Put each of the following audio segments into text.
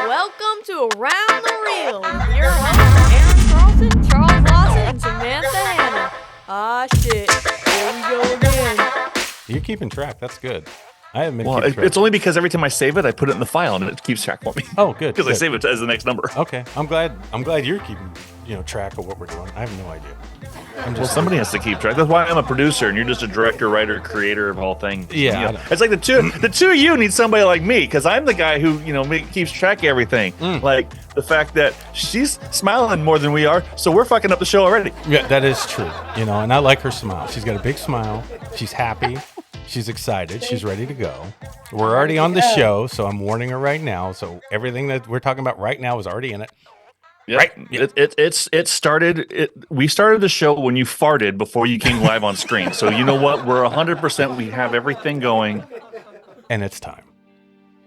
Welcome to Around the Reel with your hosts, Aaron Carlson, Charles Lawson, and Samantha Hanna. Ah, shit. Here we go again. You're keeping track. That's good. I haven't been Well, keeping track. it's only because every time I save it, I put it in the file and it keeps track for me. Oh, good. Because I save it as the next number. Okay. I'm glad you're keeping track of what we're doing. I have no idea. Well, somebody has to keep track. That's why I'm a producer, and you're just a director, writer, creator of all things. Yeah, You know, it's like the two of you need somebody like me, because I'm the guy who keeps track of everything. Like the fact that she's smiling more than we are, so we're fucking up the show already. Yeah, that is true. And I like her smile. She's got a big smile. She's happy. She's excited. She's ready to go. We're already on the show, so I'm warning her right now. So everything that we're talking about right now is already in it. Yep. Right. It started. We started the show when you farted before you came live on screen. So you know what? We're 100%. We have everything going, and it's time.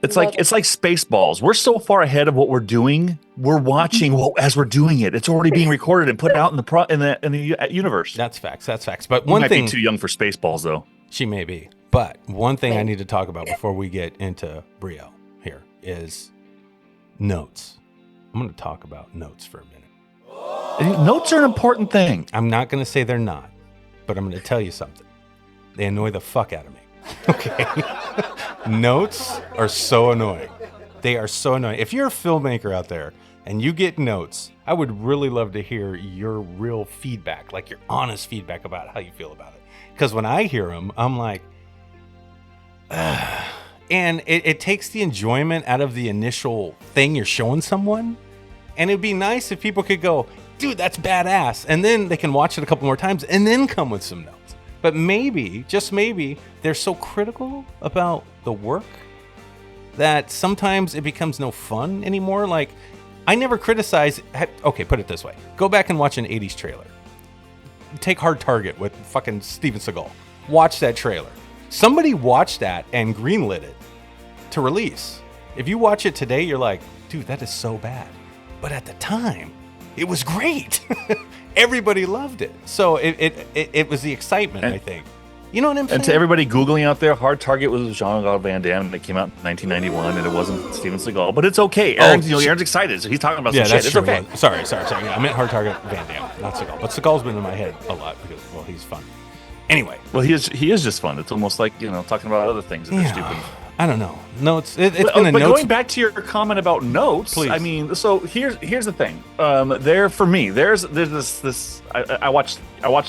It's like Spaceballs. We're so far ahead of what we're doing. We're watching as we're doing it. It's already being recorded and put out in the universe. That's facts. But one thing, might be too young for Spaceballs, though. She may be. But one thing I need to talk about before we get into Brielle here is notes. I'm going to talk about notes for a minute. Notes are an important thing. I'm not going to say they're not, but I'm going to tell you something. They annoy the fuck out of me. Okay? Notes are so annoying. They are so annoying. If you're a filmmaker out there and you get notes, I would really love to hear your real feedback, like your honest feedback about how you feel about it. Because when I hear them, I'm like, and it takes the enjoyment out of the initial thing you're showing someone. And it'd be nice if people could go, dude, that's badass. And then they can watch it a couple more times and then come with some notes. But maybe, just maybe, they're so critical about the work that sometimes it becomes no fun anymore. Like, I never criticize. Okay, put it this way. Go back and watch an 80s trailer. Take Hard Target with fucking Steven Seagal. Watch that trailer. Somebody watched that and greenlit it to release. If you watch it today, you're like, dude, that is so bad. But at the time, it was great. Everybody loved it. So it was the excitement, I think. You know what I'm saying? And to everybody Googling out there, Hard Target was Jean-Claude Van Damme, and it came out in 1991, and it wasn't Steven Seagal. But it's okay. Aaron's excited, so he's talking about some shit. It's okay. Sorry. Yeah, I meant Hard Target Van Damme, not Seagal. But Seagal's been in my head a lot because, well, he's fun. Anyway. Well, he is just fun. It's almost like, talking about other things that are stupid. I don't know. Notes. It's been a but notes. Going back to your comment about notes, please. I mean, so here's the thing. For me, there's this. I watch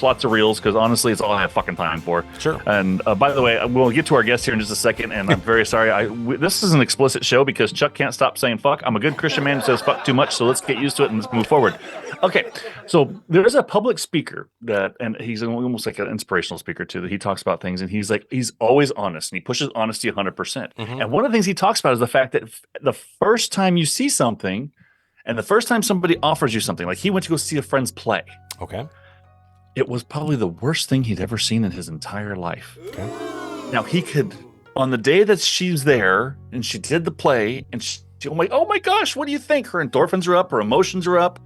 lots of reels because honestly, it's all I have fucking time for. Sure. And by the way, we'll get to our guest here in just a second, and I'm very sorry. This is an explicit show because Chuck can't stop saying fuck. I'm a good Christian man who says fuck too much, so let's get used to it and let's move forward. Okay, so there's a public speaker and he's almost like an inspirational speaker too, that he talks about things, and he's always honest, and he pushes honesty 100%. Mm-hmm. And one of the things he talks about is the fact that the first time you see something, and the first time somebody offers you something, like he went to go see a friend's play. Okay. It was probably the worst thing he'd ever seen in his entire life. Okay. Now he could, on the day that she's there and she did the play, and she's like, oh my gosh, what do you think? Her endorphins are up, her emotions are up.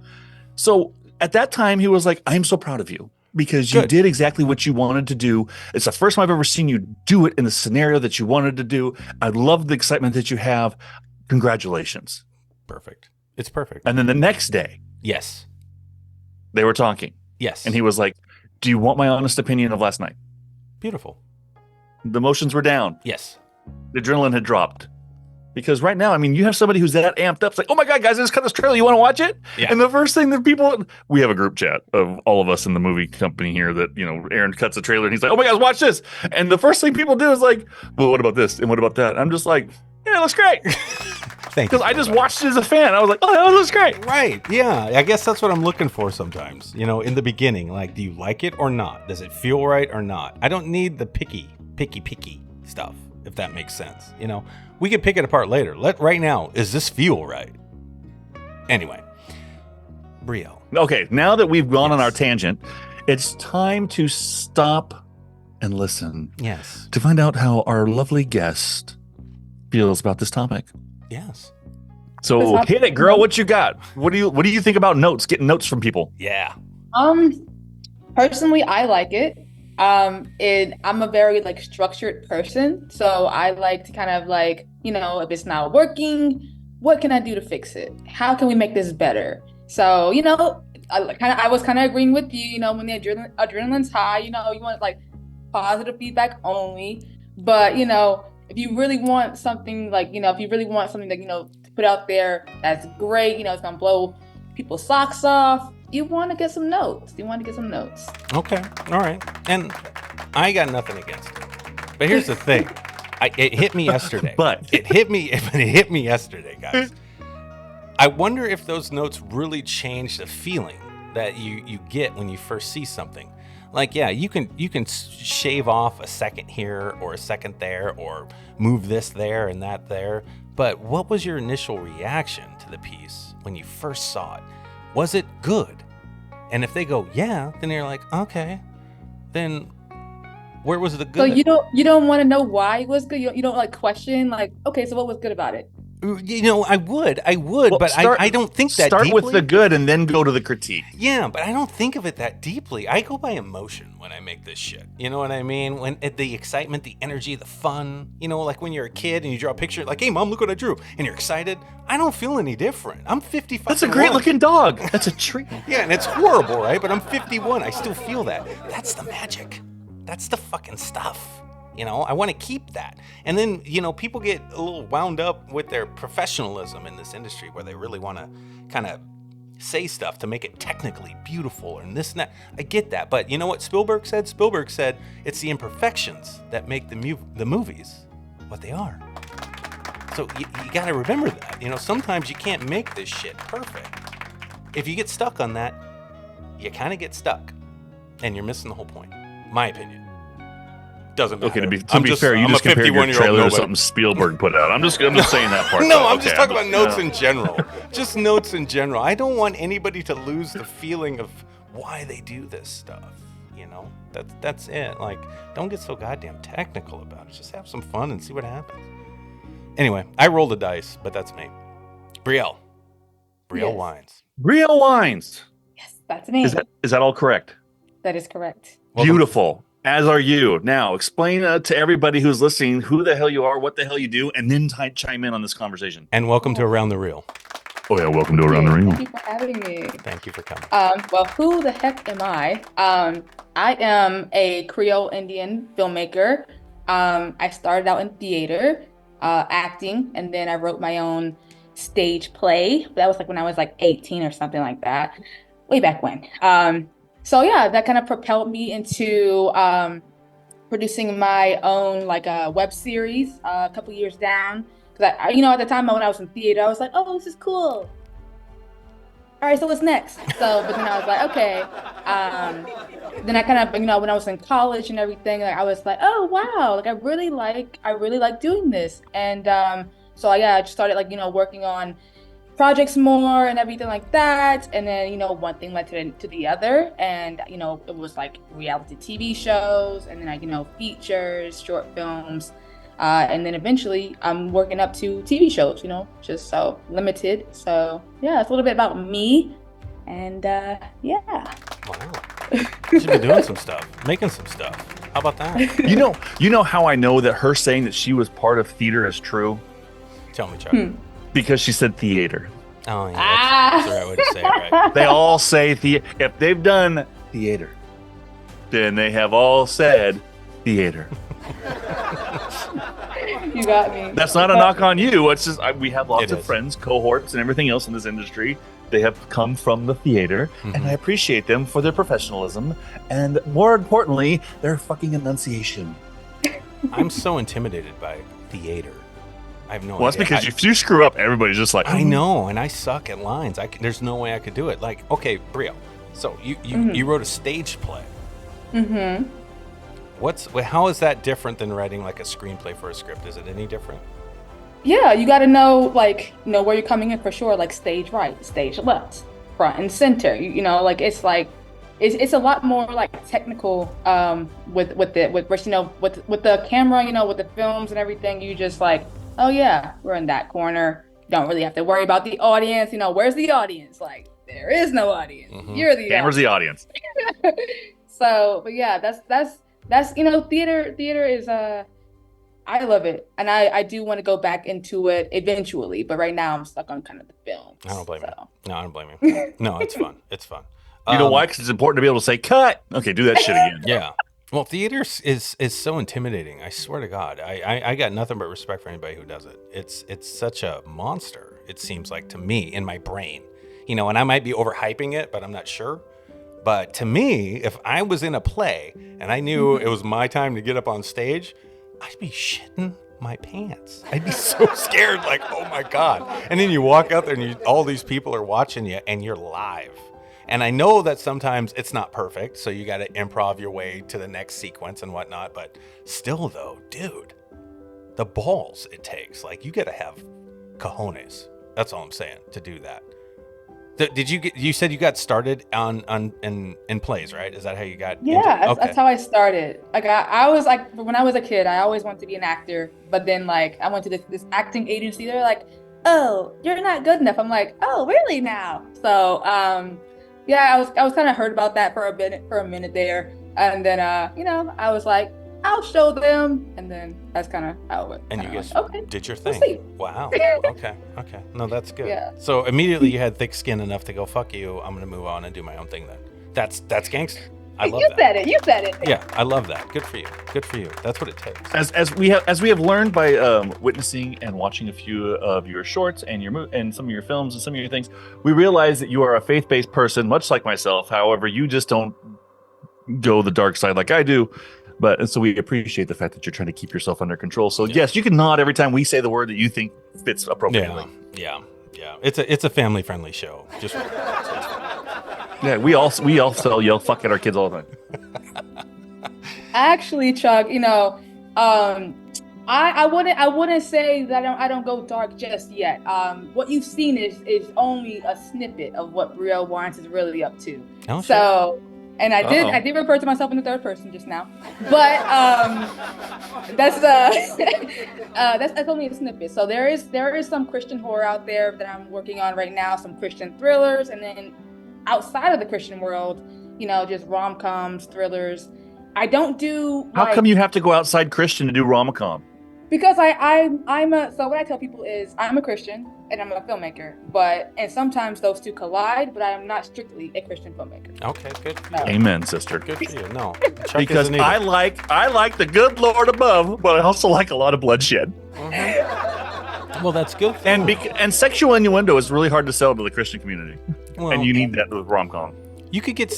So at that time, he was like, I'm so proud of you because you did exactly what you wanted to do. It's the first time I've ever seen you do it in the scenario that you wanted to do. I love the excitement that you have. Congratulations. Perfect. It's perfect. And then the next day, yes, they were talking. Yes. And he was like, do you want my honest opinion of last night? Beautiful. The emotions were down. Yes. The adrenaline had dropped. Because right now, I mean, you have somebody who's that amped up. It's like, oh my God, guys, I just cut this trailer. You want to watch it? Yeah. And the first thing that we have a group chat of all of us in the movie company here that, Aaron cuts the trailer and he's like, oh my God, watch this. And the first thing people do is like, well, what about this? And what about that? I'm just like, yeah, it looks great. Thank you. Because I just watched it as a fan. I was like, oh, that looks great. Right. Yeah. I guess that's what I'm looking for sometimes. In the beginning, like, do you like it or not? Does it feel right or not? I don't need the picky stuff, if that makes sense. We can pick it apart later. Right now, does this feel right? Anyway, Brielle. Okay, now that we've gone on our tangent, it's time to stop and listen. Yes. To find out how our lovely guest feels about this topic. Yes. So hit it, girl. What you got? What do you think about notes? Getting notes from people? Yeah. Personally, I like it. I'm a very like structured person, so I like to kind of like, if it's not working, what can I do to fix it? How can we make this better? So, I was kind of agreeing with you, when the adrenaline's high, you want like positive feedback only. But, if you really want something like, if you really want something that, to put out there that's great, it's gonna blow people's socks off, you want to get some notes. Okay. All right. And I got nothing against it. But here's the thing. It hit me yesterday. It hit me yesterday, guys. I wonder if those notes really change the feeling that you get when you first see something. Like, yeah, you can shave off a second here or a second there or move this there and that there. But what was your initial reaction to the piece when you first saw it? Was it good? And if they go, yeah, then you're like, okay, then where was the good? So you don't want to know why it was good? You don't like question like, okay, so what was good about it? I would, well, but I don't think that start deeply. with the good and then go to the critique. Yeah, but I don't think of it that deeply. I go by emotion when I make this shit. You know what I mean? When the excitement, the energy, the fun. Like when you're a kid and you draw a picture, like, hey, Mom, look what I drew. And you're excited. I don't feel any different. I'm 55. That's a great looking dog. That's a treat. Yeah, and it's horrible, right? But I'm 51. I still feel that. That's the magic. That's the fucking stuff. I want to keep that. And then, people get a little wound up with their professionalism in this industry where they really want to kind of say stuff to make it technically beautiful and this and that. I get that. But you know what Spielberg said? Spielberg said it's the imperfections that make the movies what they are. So you got to remember that. Sometimes you can't make this shit perfect. If you get stuck on that, you kind of get stuck. And you're missing the whole point. My opinion. Doesn't matter. Okay, to be fair, you just compared your trailer to something Spielberg put out. I'm just saying that part. No, I'm just talking about notes in general. Just notes in general. I don't want anybody to lose the feeling of why they do this stuff. That's it. Like, don't get so goddamn technical about it. Just have some fun and see what happens. Anyway, I roll the dice, but that's me. Brielle. Brielle Wines. Brielle Wines. Yes, that's me. Is that all correct? That is correct. Beautiful. As are you. Now, explain to everybody who's listening who the hell you are, what the hell you do, and then chime in on this conversation. And welcome to Around the Reel. Oh, yeah, welcome to Around the Reel. Thank you for having me. Thank you for coming. Well, who the heck am I? I am a Creole Indian filmmaker. I started out in theater, acting, and then I wrote my own stage play. That was like when I was like 18 or something like that, way back when. So yeah, that kind of propelled me into producing my own like a web series a couple years down. Because at the time when I was in theater, I was like, oh, this is cool. All right, so what's next? But then I was like, okay. Then I kind of, when I was in college and everything, like I was like, oh wow, like I really like doing this. And so I just started like working on projects more and everything like that. And then one thing led to the other, and it was like reality TV shows, and then features, short films, and then eventually I'm working up to TV shows. Just so limited. So yeah, it's a little bit about me, and yeah. Wow, she's been doing some stuff, making some stuff. How about that? You know how I know that her saying that she was part of theater is true? Tell me, Chuck. Because she said theater. Oh, yeah. That's the right way to say it, right? They all say if they've done theater, then they have all said theater. You got me. That's not a knock on you. It's just we have lots of friends, cohorts, and everything else in this industry. They have come from the theater, and I appreciate them for their professionalism, and more importantly, their fucking enunciation. I'm so intimidated by theater. I have no idea. Well, that's because if you screw up, everybody's just like, I know, and I suck at lines. There's no way I could do it. Like, okay, Brielle, so you wrote a stage play. Mm-hmm. How is that different than writing like a screenplay for a script? Is it any different? Yeah, you got to know where you're coming in for sure, like stage right, stage left, front and center. It's a lot more like technical with the camera, with the films and everything. You just like, oh yeah, we're in that corner. Don't really have to worry about the audience. Where's the audience? Like, there is no audience. Mm-hmm. You're the camera's the audience. So, but yeah, that's that's theater is I love it, and I do want to go back into it eventually, but right now I'm stuck on kind of the film. I don't blame you. So. No, I don't blame you. No, it's fun. It's fun. You know why? Because it's important to be able to say cut. Okay, do that shit again. Yeah. Well, theater is so intimidating. I swear to God, I got nothing but respect for anybody who does it. It's such a monster. It seems like to me in my brain, and I might be overhyping it, but I'm not sure. But to me, if I was in a play and I knew it was my time to get up on stage, I'd be shitting my pants. I'd be so scared, like, oh my God. And then you walk out there and all these people are watching you and you're live. And I know that sometimes it's not perfect, so you got to improv your way to the next sequence and whatnot. But still, though, dude, the balls it takes, like, you got to have cojones. That's all I'm saying, to do that. Did you said you got started in plays, right? Is that how you got Yeah, okay. That's how I started. Like I was like, when I was a kid, I always wanted to be an actor. But then like I went to this acting agency. They're like, oh, you're not good enough. I'm like, oh, really now? So yeah, I was kind of heard about that for a minute there. And then I was like, I'll show them. And then that's kind of how it went. And you guys did your thing. We'll see. Wow. Okay. No, that's good. Yeah. So immediately you had thick skin enough to go, fuck you, I'm going to move on and do my own thing then. That's gangster. I love that. You said it. Yeah, I love that. Good for you. That's what it takes. As we have learned by witnessing and watching a few of your shorts and and some of your films and some of your things, we realize that you are a faith-based person, much like myself. However, you just don't go the dark side like I do. And so we appreciate the fact that you're trying to keep yourself under control. So yes, you can nod every time we say the word that you think fits appropriately. Yeah. It's a family-friendly show. Just yeah, we also yell fuck at our kids all the time. Actually, Chuck, I wouldn't say that I don't go dark just yet. What you've seen is only a snippet of what Brielle Wines is really up to. Oh, so. And I did refer to myself in the third person just now, but that's only a snippet. So there is some Christian horror out there that I'm working on right now, some Christian thrillers, and then outside of the Christian world, just rom-coms, thrillers. I don't do. How come you have to go outside Christian to do rom-com? Because so what I tell people is I'm a Christian and I'm a filmmaker, and sometimes those two collide, but I am not strictly a Christian filmmaker. Okay, good for you. Amen, sister. Good for you. No, because I like the good Lord above, but I also like a lot of bloodshed. Mm-hmm. Well, that's good. And sexual innuendo is really hard to sell to the Christian community, and you need that with rom-com. You could get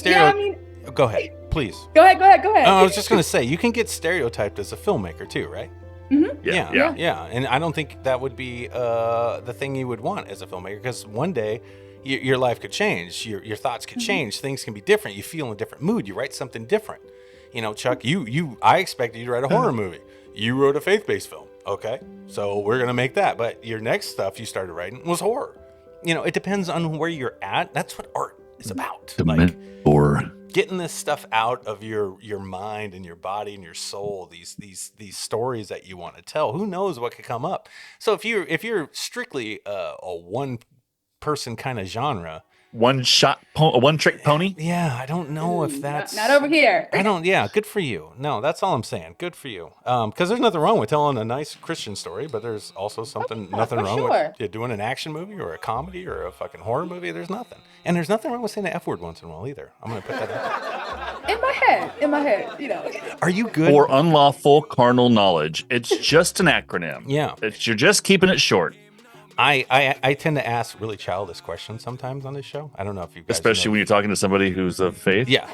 Go ahead, please. Go ahead. I was just gonna say you can get stereotyped as a filmmaker too, right? Mm-hmm. Yeah. And I don't think that would be the thing you would want as a filmmaker, because one day your life could change, your thoughts could change, things can be different. You feel in a different mood. You write something different. Chuck, I expected you to write a horror movie. You wrote a faith-based film. Okay, so we're gonna make that. But your next stuff you started writing was horror. It depends on where you're at. That's what art is about. Horror. Getting this stuff out of your mind and your body and your soul, these stories that you want to tell. Who knows what could come up? So if you're strictly a one person kind of genre, one trick pony. Yeah, I don't know if that's not over here. Yeah, good for you. No, that's all I'm saying. Good for you. Because there's nothing wrong with telling a nice Christian story, but there's also nothing wrong with doing an action movie or a comedy or a fucking horror movie. There's nothing. And there's nothing wrong with saying the F word once in a while either. I'm going to put that in. In my head, Are you good? For unlawful carnal knowledge. It's just an acronym. Yeah. You're just keeping it short. I tend to ask really childish questions sometimes on this show. I don't know if you guys especially when you're talking to somebody who's of faith. Yeah.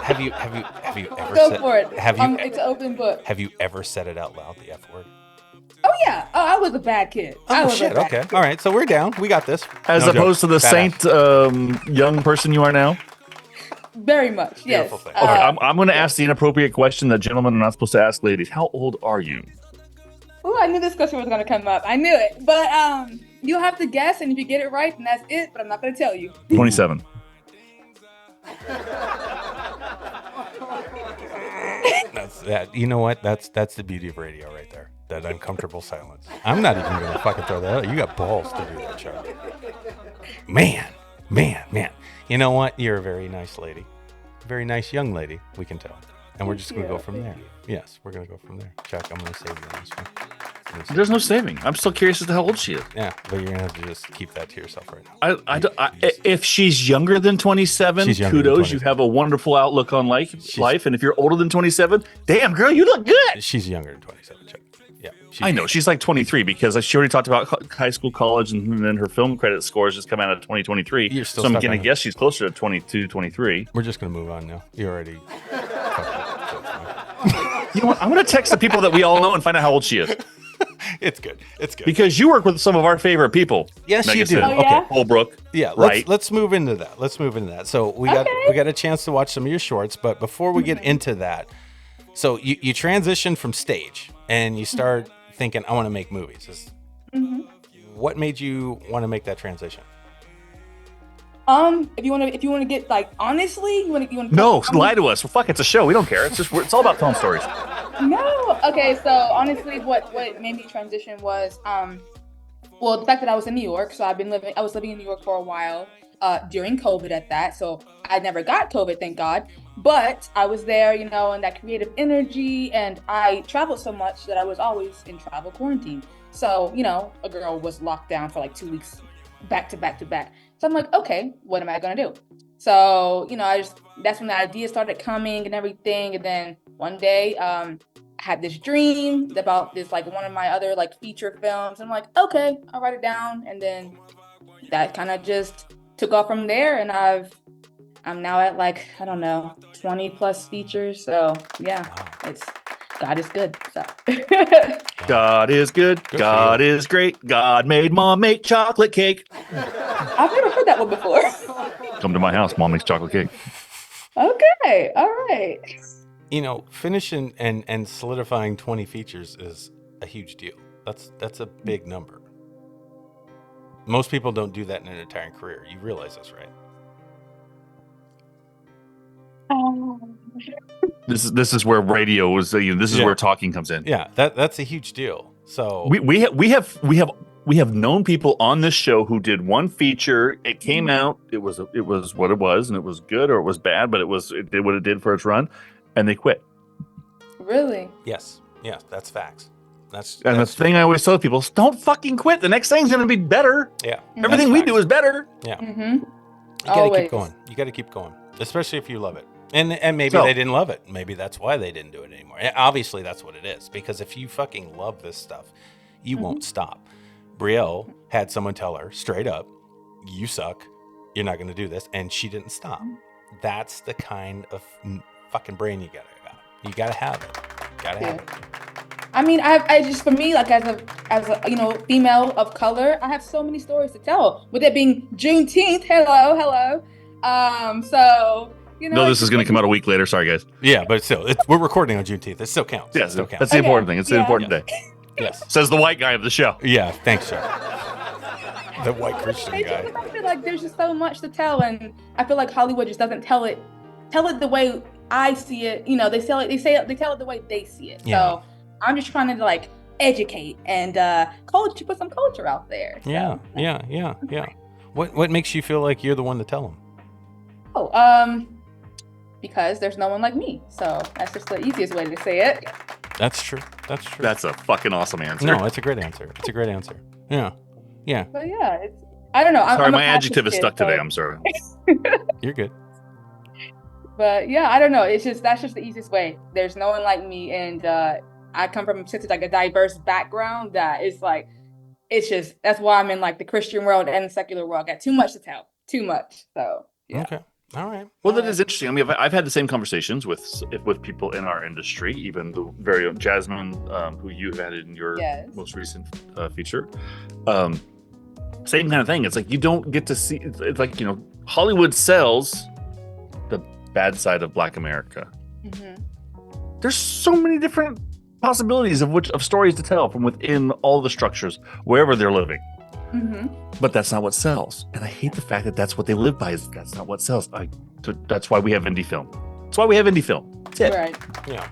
Have you ever go for it? It's an open book. Have you ever said it out loud, the F word? Oh yeah. Oh, I was a bad kid. Okay. All right. So we're down. We got this. As opposed to the saint young person you are now. Very much. Yes. Okay. I'm going to ask the inappropriate question that gentlemen are not supposed to ask ladies. How old are you? Oh, I knew this question was going to come up. I knew it. But you'll have to guess, and if you get it right, then that's it. But I'm not going to tell you. 27. You know what? That's the beauty of radio right there. That uncomfortable silence. I'm not even going to fucking throw that out. You got balls to do that, Chuck. Man. You know what? You're a very nice lady. Very nice young lady, we can tell. and we're just going to go from there. Yes, we're going to go from there. Chuck, I'm going to save you on this one. There's no saving. I'm still curious as to how old she is. Yeah, but you're going to have to just keep that to yourself right now. If she's younger than 27, She's younger than kudos. 27. You have a wonderful outlook on life. And if you're older than 27, damn, girl, you look good. She's younger than 27, Chuck. Yeah. I know. She's like 23 because she already talked about high school, college, and then her film credit scores just come out of 2023. You're still so I'm stuck going to on it. guess she's closer to 22, 23. We're just going to move on now. You already... You know what? I'm going to text the people that we all know and find out how old she is. It's good. It's good. Because you work with some of our favorite people. Yes, you Megan do. said. Oh, yeah? Holbrook. Yeah, right. Let's move into that. So we got a chance to watch some of your shorts, but before we get into that, so you transition from stage and you start thinking, I want to make movies. What made you want to make that transition? If you want to get like honestly, you want to No, lie to us. Well, fuck, it's a show. We don't care. It's all about telling stories. No. Okay, so honestly, what made me transition was well, the fact that I was in New York. So I was living in New York for a while during COVID at that. So I never got COVID, thank God. But I was there, in that creative energy, and I traveled so much that I was always in travel quarantine. So, a girl was locked down for like 2 weeks back to back to back. So I'm like, okay, what am I gonna do? So, that's when the idea started coming and everything. And then one day, I had this dream about this, like one of my other like feature films. I'm like, okay, I'll write it down. And then that kind of just took off from there. And I'm now at like, I don't know, 20 plus features. So yeah, God is good. So God is good. God is great. God made Mom make chocolate cake. I've never heard that one before. Come to my house. Mom makes chocolate cake. Okay. All right. Finishing and solidifying 20 features is a huge deal. That's a big number. Most people don't do that in an entire career. You realize this, right? This is where radio is. This is where talking comes in. Yeah, that's a huge deal. So we have known people on this show who did one feature. It came out. It was what it was, and it was good or it was bad, but it did what it did for its run, and they quit. Really? yes, that's facts. That's the thing I always tell people: don't fucking quit. The next thing's gonna be better. Yeah, Everything we do is better. Yeah, Mm-hmm. you gotta Always. keep going. You gotta keep going, especially if you love it. And maybe So- they didn't love it. Maybe that's why they didn't do it anymore. And obviously, that's what it is. Because if you fucking love this stuff, you won't stop. Brielle had someone tell her straight up, "You suck. You're not going to do this," and she didn't stop. That's the kind of fucking brain you gotta have. You gotta have it. Gotta have it. I mean, I just, for me, like as a female of color, I have so many stories to tell. With it being Juneteenth, hello. So No, this is going to come out a week later. Sorry, guys. Yeah, but still, we're recording on Juneteenth. It still counts. Yes, It still counts. that's the important thing. It's the Yeah. important day. Yes. Says the white guy of the show. Yeah. Thanks, sir. The white Christian I guy. feel like there's just so much to tell, and I feel like Hollywood just doesn't tell it the way I see it. They tell it the way they see it. Yeah. So I'm just trying to like educate and put some culture out there. So. Yeah. What makes you feel like you're the one to tell them? Because there's no one like me. So that's just the easiest way to say it. That's true. That's a fucking awesome answer. No, it's a great answer. Yeah. But yeah, I don't know. Sorry, I'm a my adjective is kid, stuck today. so- I'm sorry. You're good. But yeah, I don't know. That's just the easiest way. There's no one like me, and I come from such like a diverse background that that's why I'm in like the Christian world and the secular world. I got too much to tell. Too much. So yeah. Okay. All right. Well, that is interesting. I mean, I've had the same conversations with people in our industry, even the very own Jasmine, who you had in your most recent feature. Same kind of thing. It's like you don't get to see. It's like Hollywood sells the bad side of Black America. Mm-hmm. There's so many different possibilities of stories to tell from within all the structures wherever they're living. Mm-hmm. But that's not what sells, and I hate the fact that that's what they live by. Is that's not what sells. That's why we have indie film. That's why we have indie film. That's it. Right. Yeah.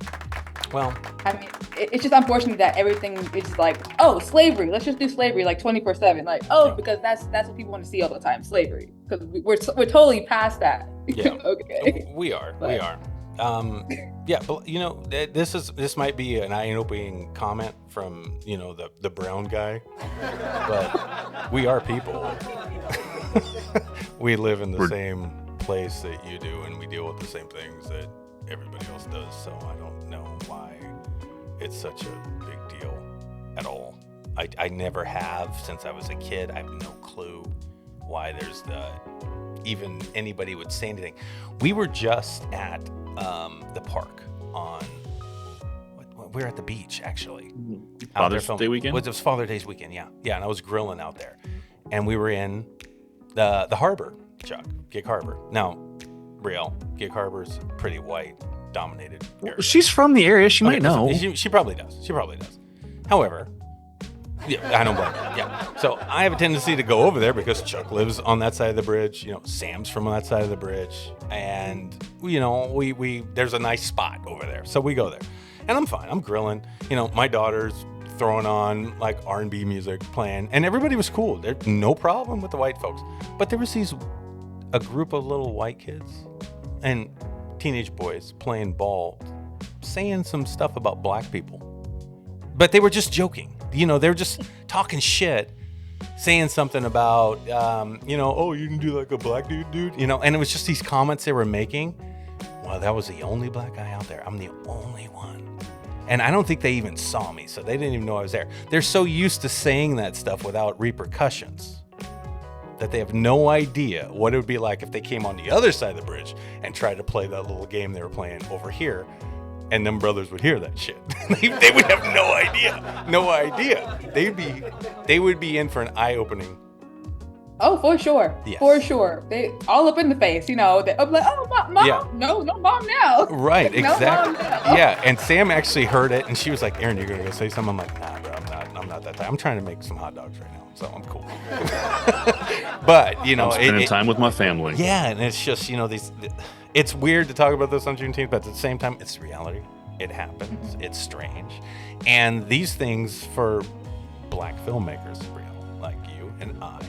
Well, I mean, it's just unfortunate that everything is like, oh, slavery. Let's just do slavery like 24/7. Like, because that's what people want to see all the time, slavery. Because we're totally past that. Yeah. Okay. we are. Yeah, but this might be an eye-opening comment from the brown guy, but we are people. We live in the same place that you do, and we deal with the same things that everybody else does. So I don't know why it's such a big deal at all. I never have since I was a kid. I have no clue why there's even anybody would say anything. We were just at the park on we were at the beach actually. Father's Day weekend? It was Father's Day weekend, yeah. And I was grilling out there. And we were in the harbor, Chuck, Gig Harbor. Now, Brielle, Gig Harbor's pretty white dominated area. She's from the area. She might know. She probably does. However, yeah, I don't blame her. Yeah. So I have a tendency to go over there because Chuck lives on that side of the bridge. Sam's from that side of the bridge. And, we there's a nice spot over there. So we go there. And I'm fine. I'm grilling. My daughter's throwing on like R&B music playing. And everybody was cool. There's no problem with the white folks. But there was a group of little white kids and teenage boys playing ball, saying some stuff about black people. But they were just joking. They were just talking shit, saying something about, oh, you can do like a black dude, and it was just these comments they were making. Well, that was the only black guy out there. I'm the only one. And I don't think they even saw me, so they didn't even know I was there. They're so used to saying that stuff without repercussions that they have no idea what it would be like if they came on the other side of the bridge and tried to play that little game they were playing over here. And them brothers would hear that shit. They would have no idea. They would be in for an eye-opening. Oh, for sure. Yes. For sure. They all up in the face, They're like, oh, mom, Yeah. no, mom now. Right, No, exactly. mom, now. Yeah, and Sam actually heard it, and she was like, "Aaron, you're gonna go say something?" I'm like, "Nah, bro, I'm not that type. I'm trying to make some hot dogs right now, so I'm cool." But I'm spending time with my family. Yeah, and it's just it's weird to talk about this on Juneteenth, but at the same time, it's reality. It happens. Mm-hmm. It's strange, and these things for black filmmakers, Brielle, like you and I,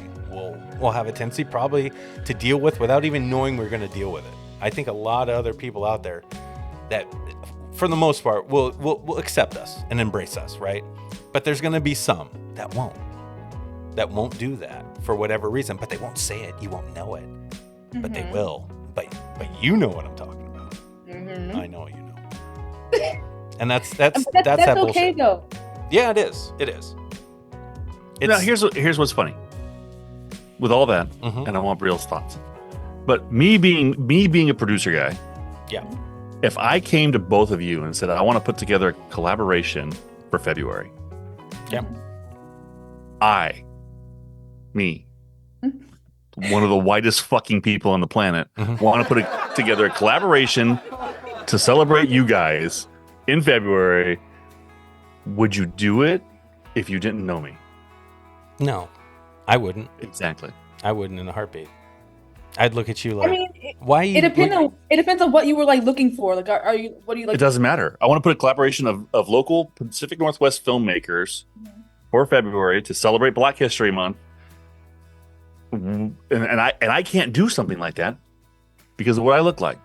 will have a tendency probably to deal with without even knowing we're going to deal with it. I think a lot of other people out there that, for the most part, will accept us and embrace us, right? But there's going to be some that won't do that for whatever reason, but they won't say it. You won't know it, but they will. But you know what I'm talking about. Mm-hmm. I know you know. And that's that okay bullshit. though. Yeah, it is. It's, Now here's what's funny. With all that, Mhm. and I want Brielle's thoughts. But me being a producer guy, yeah. if I came to both of you and said I want to put together a collaboration for February, Yeah. Me, one of the whitest fucking people on the planet, want to put together a collaboration to celebrate you guys in February, would you do it if you didn't know me? No, I wouldn't. Exactly. I wouldn't in a heartbeat. I'd look at you like, I mean, why you? it depends on what you were like looking for. Like, what do you like? It doesn't matter. I want to put a collaboration of local Pacific Northwest filmmakers for February to celebrate Black History Month. And I can't do something like that because of what I look like.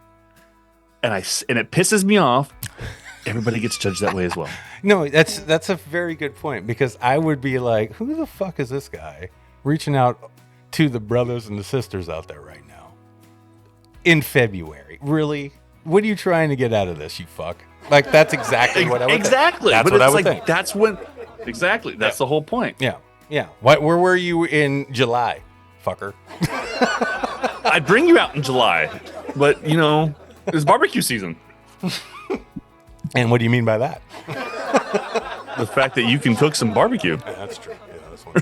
And it pisses me off. Everybody gets judged that way as well. No, that's a very good point, because I would be like, who the fuck is this guy reaching out to the brothers and the sisters out there right now in February? Really? What are you trying to get out of this, you fuck? Like, that's exactly what I would exactly. think. That's but what I it's would like think. that's when exactly. That's the whole point. Yeah. Where were you in July, fucker? I'd bring you out in July, but it's barbecue season. And what do you mean by that? The fact that you can cook some barbecue. Yeah, that's true. Yeah, that's one.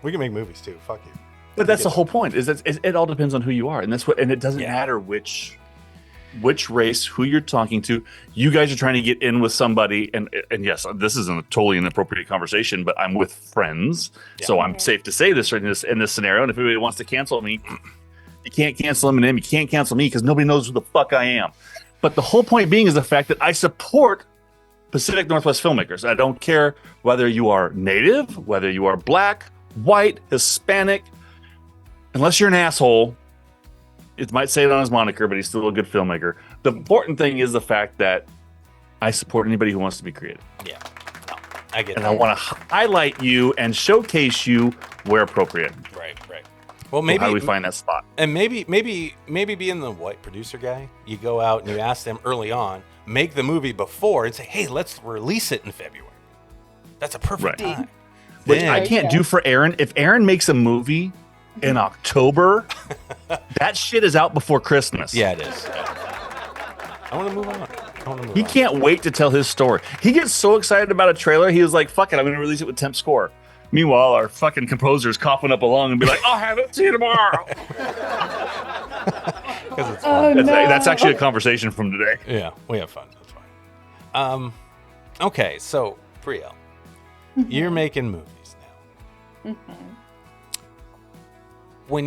We can make movies too. Fuck you. But that's the whole point. Is that it all depends on who you are, and it doesn't Yeah. matter which race, who you're talking to. You guys are trying to get in with somebody, and yes, this isn't a totally inappropriate conversation, but I'm with friends, so I'm safe to say this in this scenario. And if anybody wants to cancel me, you can't cancel Eminem. You can't cancel me because nobody knows who the fuck I am. But the whole point being is the fact that I support Pacific Northwest filmmakers. I don't care whether you are native, whether you are black, white, Hispanic, unless you're an asshole it might say it on his moniker, but he's still a good filmmaker. The important thing is the fact that I support anybody who wants to be creative. Yeah. No, I get And that. I want to highlight you and showcase you where appropriate. Right. Well, So maybe how do we find that spot? And maybe being the white producer guy, you go out and you ask them early on, make the movie before and say, hey, let's release it in February. That's a perfect time. Which Then- I can't do for Aaron. If Aaron makes a movie in October, that shit is out before Christmas. Yeah, it is. I want to move on. He can't wait to tell his story. He gets so excited about a trailer, he was like, fuck it, I'm going to release it with temp score. Meanwhile, our fucking composer's coughing up along and be like, I'll have it, see you tomorrow. Because it's fun. That's actually a conversation from today. Yeah, we have fun. That's fine. Okay, so Brielle, you're making movies now. When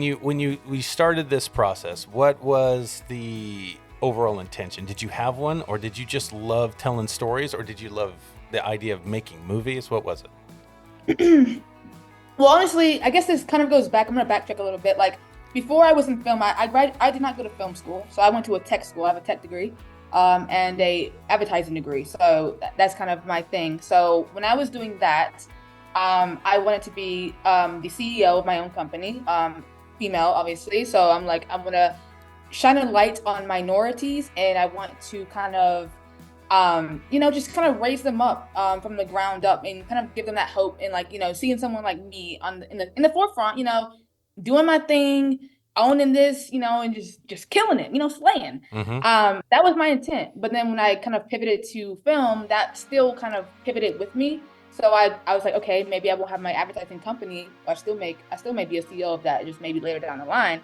we started this process, what was the overall intention? Did you have one, or did you just love telling stories, or did you love the idea of making movies? What was it? Well, honestly, I guess this kind of goes back. I'm going to backtrack a little bit. Like, before I was in film, I did not go to film school. So I went to a tech school. I have a tech degree and a advertising degree. So that's kind of my thing. So when I was doing that, I wanted to be the CEO of my own company, female, obviously. So I'm like, I'm going to shine a light on minorities, and I want to kind of just kind of raise them up from the ground up and kind of give them that hope, and like, seeing someone like me in the forefront, doing my thing, owning this, and just killing it, slaying. That was my intent. But then when I kind of pivoted to film, that still kind of pivoted with me. So I was like, okay, maybe I won't have my advertising company. I still may be a CEO of that, just maybe later down the line.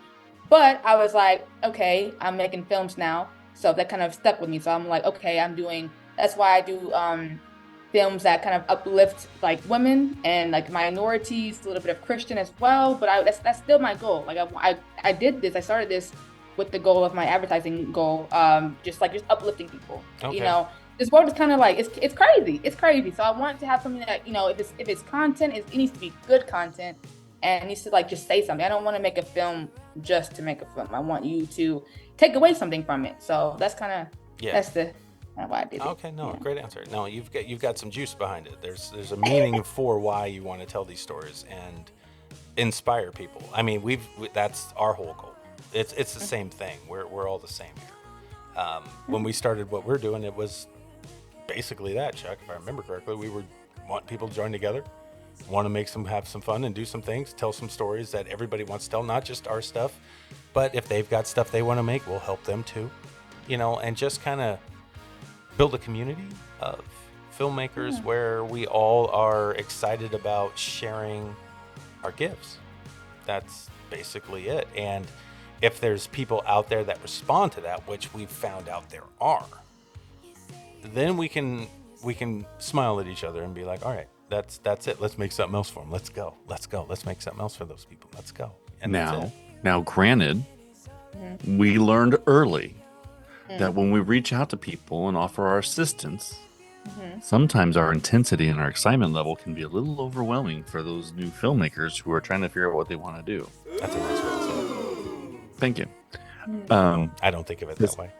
But I was like, okay, I'm making films now. So that kind of stuck with me. So I'm like, okay, that's why I do films that kind of uplift like women and like minorities, a little bit of Christian as well. But that's still my goal. Like I started this with the goal of my advertising goal, just uplifting people. Okay. This world is kind of like, it's crazy. It's crazy. So I want to have something that, if it's content, it needs to be good content, and it needs to just say something. I don't want to make a film just to make a film. I want you to take away something from it. So that's kind of that's the kind of why I did it. Okay, great answer. No, you've got some juice behind it. There's a meaning for why you want to tell these stories and inspire people. I mean, that's our whole goal. It's the same thing. We're all the same here. When we started what we're doing, it was basically that, Chuck. If I remember correctly, we want people to join together, want to have some fun and do some things, tell some stories that everybody wants to tell, not just our stuff, but if they've got stuff they want to make, we'll help them too, and just kind of build a community of filmmakers where we all are excited about sharing our gifts. That's basically it. And if there's people out there that respond to that, which we've found out there are, then we can smile at each other and be like, all right, that's it. Let's make something else for them. Let's go. Let's make something else for those people. Let's go. And now, granted, we learned early that when we reach out to people and offer our assistance, sometimes our intensity and our excitement level can be a little overwhelming for those new filmmakers who are trying to figure out what they want to do. That's a nice way to say it. Thank you. I don't think of it that way.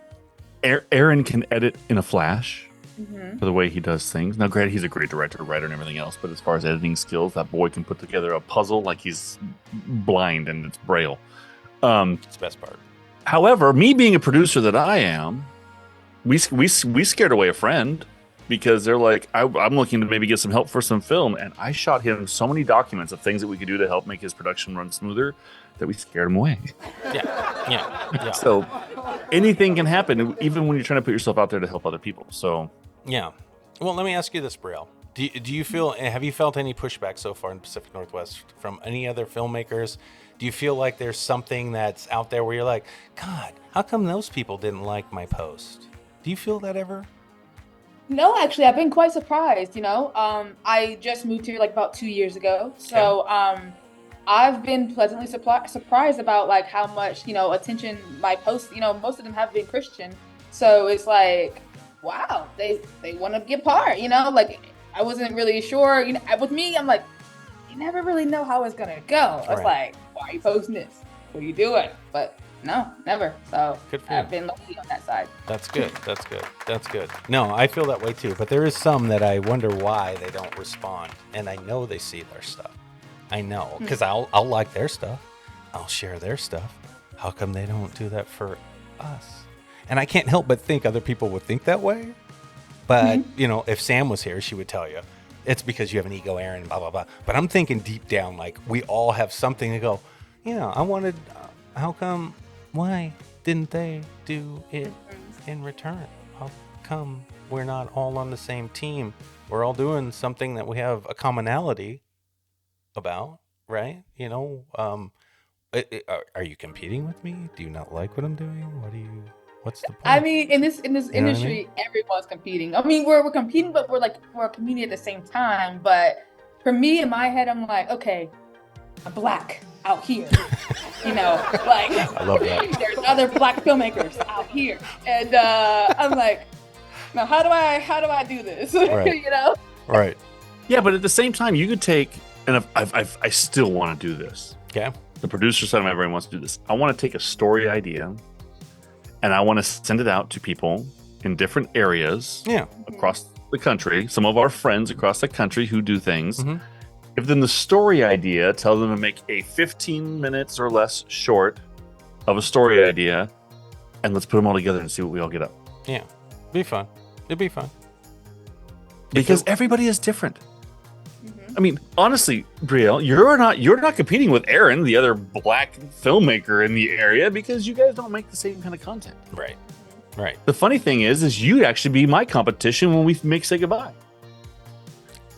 Aaron can edit in a flash for the way he does things. Now, granted, he's a great director, writer, and everything else, but as far as editing skills, that boy can put together a puzzle like he's blind and it's Braille. It's the best part. However, me being a producer that I am, we scared away a friend because they're like, I'm looking to maybe get some help for some film, and I shot him so many documents of things that we could do to help make his production run smoother that we scared him away. Yeah. So anything can happen, even when you're trying to put yourself out there to help other people. So yeah. Well, let me ask you this, Brielle. Have you felt any pushback so far in the Pacific Northwest from any other filmmakers? Do you feel like there's something that's out there where you're like, God, how come those people didn't like my post? Do you feel that ever? No, actually, I've been quite surprised. I just moved here like about 2 years ago. So I've been pleasantly surprised about like how much, attention my posts, most of them have been Christian. So it's like, wow, they want to be a part, like I wasn't really sure, with me, I'm like, you never really know how it's going to go. I was like, why are you posting this? What are you doing? But No, never. So Good for I've you. been lucky on that side. That's good. That's good. That's good. No, I feel that way too. But there is some that I wonder why they don't respond, and I know they see their stuff. I know because I'll like their stuff. I'll share their stuff. How come they don't do that for us? And I can't help but think other people would think that way. But you know, if Sam was here, she would tell you it's because you have an ego, Aaron. Blah blah blah. But I'm thinking deep down, like we all have something to go. Yeah, I wanted. How come? Why didn't they do it in return? How come we're not all on the same team? We're all doing something that we have a commonality about, right? You know, are you competing with me? Do you not like what I'm doing? What's the point? I mean, in this You know what I industry, mean? everyone's competing. I mean, we're competing, but we're competing at the same time. But for me, in my head, I'm like, okay, I'm black out here. You know, like I love that. there's other black filmmakers out here, and I'm like, now how do I do this? Right. You know? Right. Yeah, but at the same time, you could take, and I still want to do this. Okay. The producer side of my brain wants to do this. I want to take a story idea, and I want to send it out to people in different areas Yeah. across the country. Some of our friends across the country who do things. Mhm. Give them the story idea. Tell them to make a 15 minutes or less short of a story idea, and let's put them all together and see what we all get up. Yeah. Be fun. It'd be fun. Because everybody is different. I mean, honestly, Brielle, you're not competing with Aaron, the other black filmmaker in the area, because you guys don't make the same kind of content. Right. Right. The funny thing is you'd actually be my competition when we say goodbye.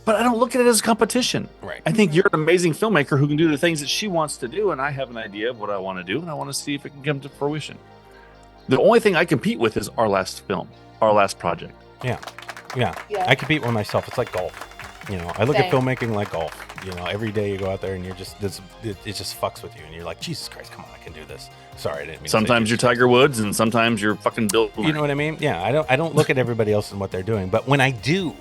But I don't look at it as competition. Right. I think you're an amazing filmmaker who can do the things that she wants to do, and I have an idea of what I want to do, and I want to see if it can come to fruition. The only thing I compete with is our last film, our last project. Yeah. Yeah. Yeah. I compete with myself. It's like golf. You know, I look at Same. filmmaking like golf. You know, every day you go out there and you're just it just fucks with you, and you're like, Jesus Christ, come on, I can do this. Sorry, I didn't mean. Sometimes to you're say Tiger Woods, and sometimes you're fucking Bill. You know what I mean? Yeah. I don't look at everybody else and what they're doing, but when I do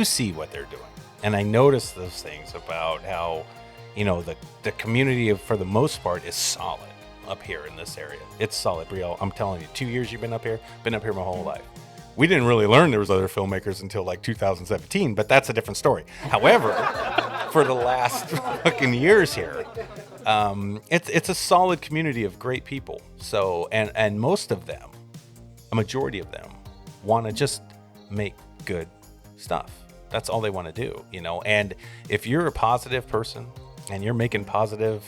see what they're doing, and I notice those things about how, you know, the community for the most part is solid up here in this area. It's solid, Brielle. I'm telling you, 2 years you've been up here my whole life. We didn't really learn there was other filmmakers until like 2017, but that's a different story. However, for the last fucking years here, it's a solid community of great people. So, and most of them, a majority of them, want to just make good stuff. That's all they want to do, you know. And if you're a positive person and you're making positive,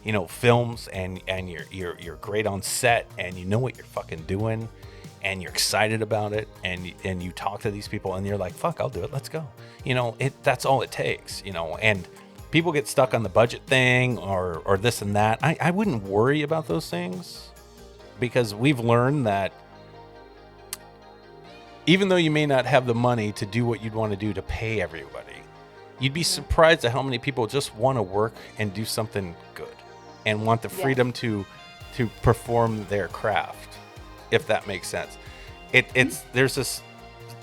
you know, films, and you're great on set, and you know what you're fucking doing, and you're excited about it, and you talk to these people, and you're like, fuck, I'll do it, let's go. You know, that's all it takes, you know. And people get stuck on the budget thing or this and that. I wouldn't worry about those things, because we've learned that even though you may not have the money to do what you'd want to do to pay everybody, you'd be surprised at how many people just want to work and do something good and want the freedom to perform their craft, if that makes sense. There's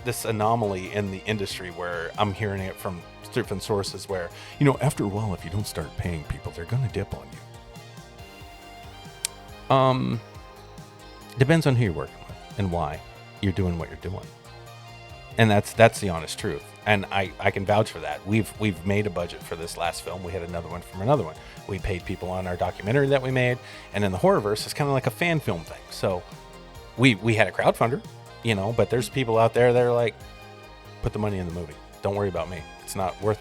this anomaly in the industry where I'm hearing it from different sources where, you know, after a while, if you don't start paying people, they're going to dip on you. Depends on who you're working with and why you're doing what you're doing. And that's the honest truth. And I can vouch for that. We've made a budget for this last film. We had another one from another one. We paid people on our documentary that we made. And in the Horrorverse, it's kind of like a fan film thing. So we had a crowdfunder, you know, but there's people out there that are like, put the money in the movie. Don't worry about me. It's not worth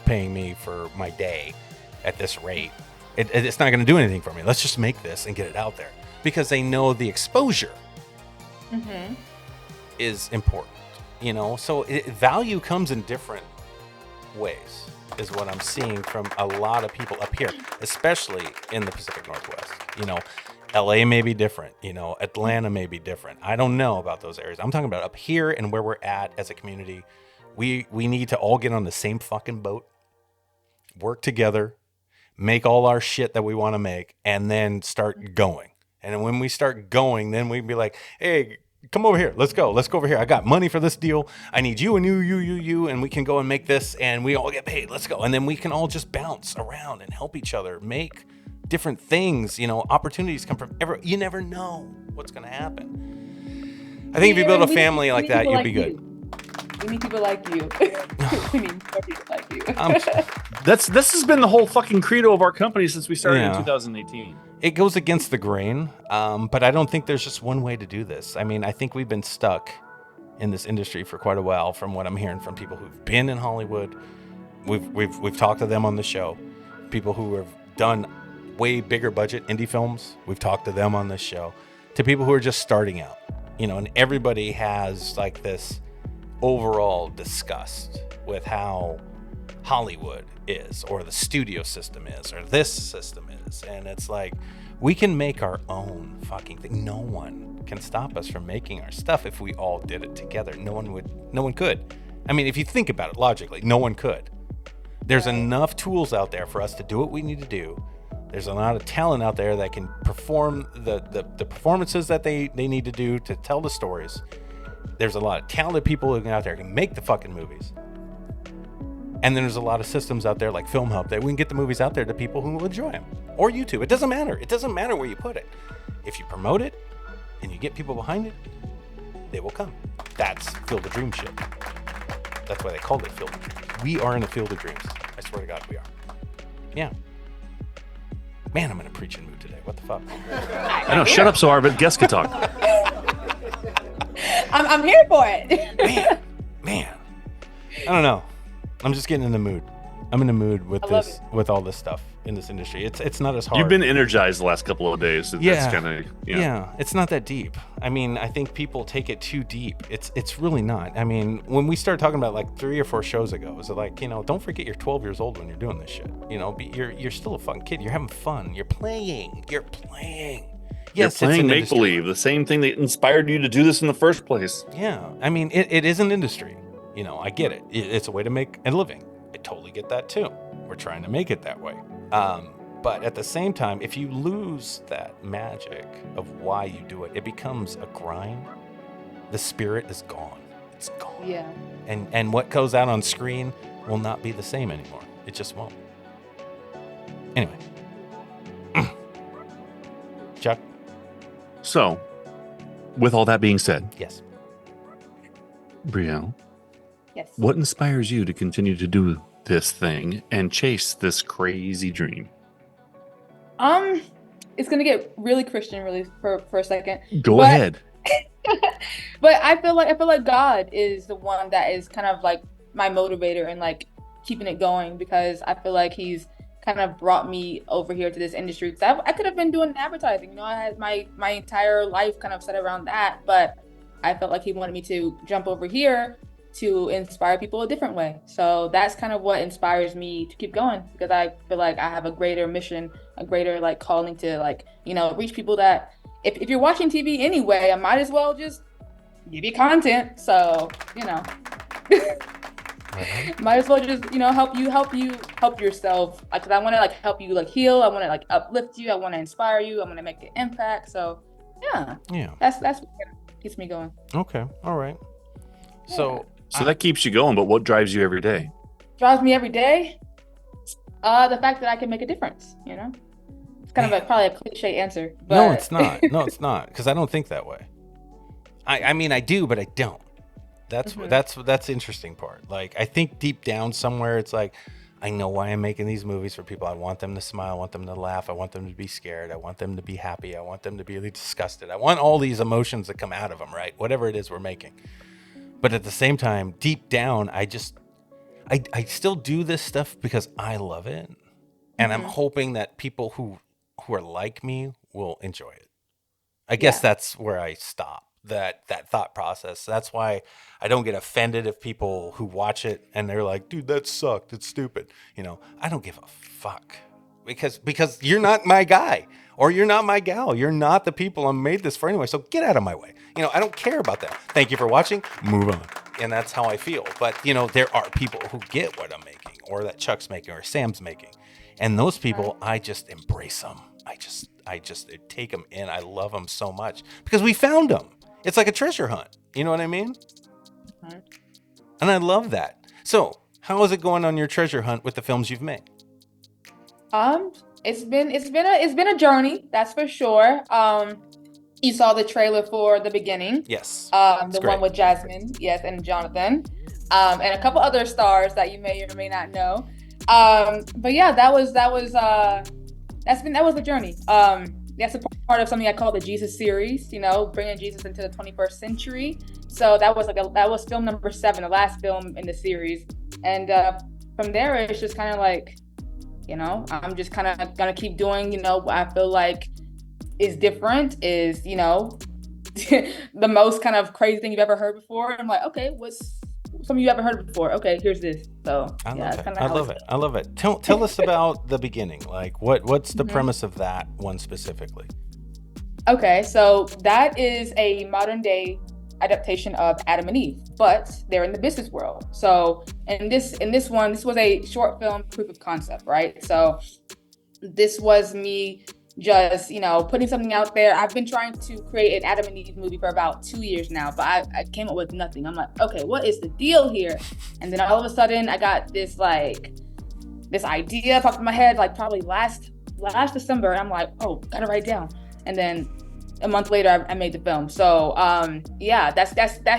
paying me for my day at this rate. It's not going to do anything for me. Let's just make this and get it out there, because they know the exposure is important, you know. So value comes in different ways, is what I'm seeing from a lot of people up here, especially in the Pacific Northwest. You know, LA may be different, you know, Atlanta may be different. I don't know about those areas. I'm talking about up here and where we're at as a community. We need to all get on the same fucking boat, work together, make all our shit that we want to make, and then start going. And when we start going, then we'd be like, hey, come over here. Let's go over here. I got money for this deal. I need you and you, and we can go and make this, and we all get paid. Let's go. And then we can all just bounce around and help each other make different things. Opportunities come from you never know what's going to happen. I think if you build a family like that, you'll be good. We need people like you. We need more people like you. This has been the whole fucking credo of our company since we started in 2018. It goes against the grain, but I don't think there's just one way to do this. I mean, I think we've been stuck in this industry for quite a while, from what I'm hearing from people who've been in Hollywood. We've talked to them on the show. People who have done way bigger budget indie films, we've talked to them on this show. To people who are just starting out, and everybody has like this overall disgust with how Hollywood is, or the studio system is, or this system is. And it's like, we can make our own fucking thing. No one can stop us from making our stuff if we all did it together. No one could. I mean, if you think about it logically, no one could. There's enough tools out there for us to do what we need to do. There's a lot of talent out there that can perform the performances that they need to do to tell the stories. There's a lot of talented people out there who can make the fucking movies. And then there's a lot of systems out there like Film Hub that we can get the movies out there to people who will enjoy them. Or YouTube. It doesn't matter. It doesn't matter where you put it. If you promote it and you get people behind it, they will come. That's Field of Dreams shit. That's why they called it Field of Dreams. We are in a Field of Dreams. I swear to God, we are. Yeah. Man, I'm in a preaching mood today. What the fuck? I know. Shut up so our guests can talk. I'm here for it. Man. I don't know. I'm just getting in the mood. I'm in the mood with this, with all this stuff in this industry. It's not as hard. You've been energized the last couple of days. So yeah. That's kind of yeah. It's not that deep. I mean, I think people take it too deep. It's really not. I mean, when we started talking about like 3 or 4 shows ago, it was like, don't forget you're 12 years old when you're doing this shit. You're still a fun kid. You're having fun. You're playing. Yes, you're playing make believe, the same thing that inspired you to do this in the first place. Yeah, I mean, it is an industry. I get it. It's a way to make a living. I totally get that too. We're trying to make it that way. But at the same time, if you lose that magic of why you do it, it becomes a grind. The spirit is gone. It's gone. Yeah. And what goes out on screen will not be the same anymore. It just won't. Anyway. Chuck? So, with all that being said. Yes. Brielle? Yes. What inspires you to continue to do this thing and chase this crazy dream? It's gonna get really Christian really for a second. Go ahead. But I feel like God is the one that is kind of like my motivator and like keeping it going, because I feel like he's kind of brought me over here to this industry. Because I could have been doing advertising, I had my entire life kind of set around that, but I felt like he wanted me to jump over here to inspire people a different way. So that's kind of what inspires me to keep going, because I feel like I have a greater mission, a greater like calling to like, reach people that if you're watching TV anyway, I might as well just give you content. So, might as well just, help yourself. Like, 'cause I want to like help you like heal. I want to like uplift you. I want to inspire you. I want to make an impact. So yeah. That's what keeps me going. Okay. All right. Yeah. So that keeps you going, but what drives you every day? Drives me every day? The fact that I can make a difference, It's kind of probably a cliche answer. But... No, it's not. No, it's not. Because I don't think that way. I mean, I do, but I don't. That's the interesting part. Like, I think deep down somewhere, it's like, I know why I'm making these movies for people. I want them to smile. I want them to laugh. I want them to be scared. I want them to be happy. I want them to be really disgusted. I want all these emotions that come out of them, right? Whatever it is we're making. But at the same time, deep down, I still do this stuff because I love it. And I'm hoping that people who are like me will enjoy it. I guess that's where I stop, that thought process. That's why I don't get offended if people who watch it and they're like, dude, that sucked. It's stupid. I don't give a fuck because you're not my guy or you're not my gal. You're not the people I'm made this for anyway. So get out of my way. I don't care about that. Thank you for watching. Move on. And that's how I feel. But, there are people who get what I'm making or that Chuck's making or Sam's making. And those people, I just embrace them. I just take them in. I love them so much because we found them. It's like a treasure hunt. You know what I mean? Mhm. And I love that. So, how is it going on your treasure hunt with the films you've made? It's been a journey, that's for sure. You saw the trailer for the beginning. Yes. The great. one with Jasmine, yes, and Jonathan, and a couple other stars that you may or may not know. But yeah, that was the journey. That's a part of something I call the Jesus series. Bringing Jesus into the 21st century. So that was film number 7, the last film in the series, and from there it's just kind of like, I'm just kind of gonna keep doing, what I feel like is different, is, the most kind of crazy thing you've ever heard before. I'm like, okay, what's something you ever heard before? Okay, here's this. So I yeah, love that's it. kind I of love it. I love it. Tell us about the beginning. Like, what's the premise of that one specifically? Okay, so that is a modern day adaptation of Adam and Eve, but they're in the business world. So in this one, this was a short film proof of concept, right? So this was me just, putting something out there. I've been trying to create an Adam and Eve movie for about 2 years now, but I came up with nothing. I'm like, okay, what is the deal here? And then all of a sudden I got this idea popped in my head, like probably last December. And I'm like, oh, gotta write it down. And then a month later I made the film. So yeah, that's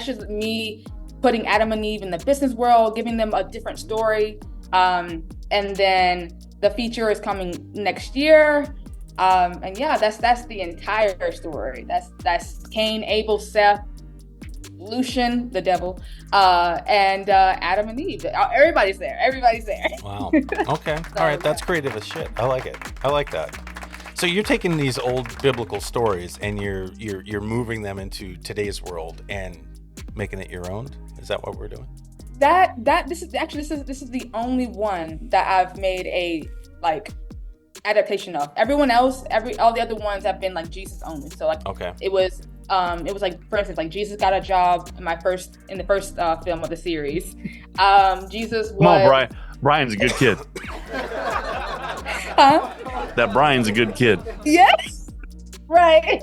just me putting Adam and Eve in the business world, giving them a different story. And then the feature is coming next year. And yeah, that's the entire story. That's Cain, Abel, Seth, Lucian, the devil, and Adam and Eve. Everybody's there. Wow. Okay. All right. That's creative as shit. I like it. I like that. So you're taking these old biblical stories and you're moving them into today's world and making it your own. Is that what we're doing? This is the only one that I've made a adaptation of. Everyone else, all the other ones have been like Jesus only. So like, okay, it was like, for instance, like Jesus got a job in the first film of the series. Jesus was. Come on, Brian. Brian's a good kid. Huh? That Brian's a good kid. Yes. Right.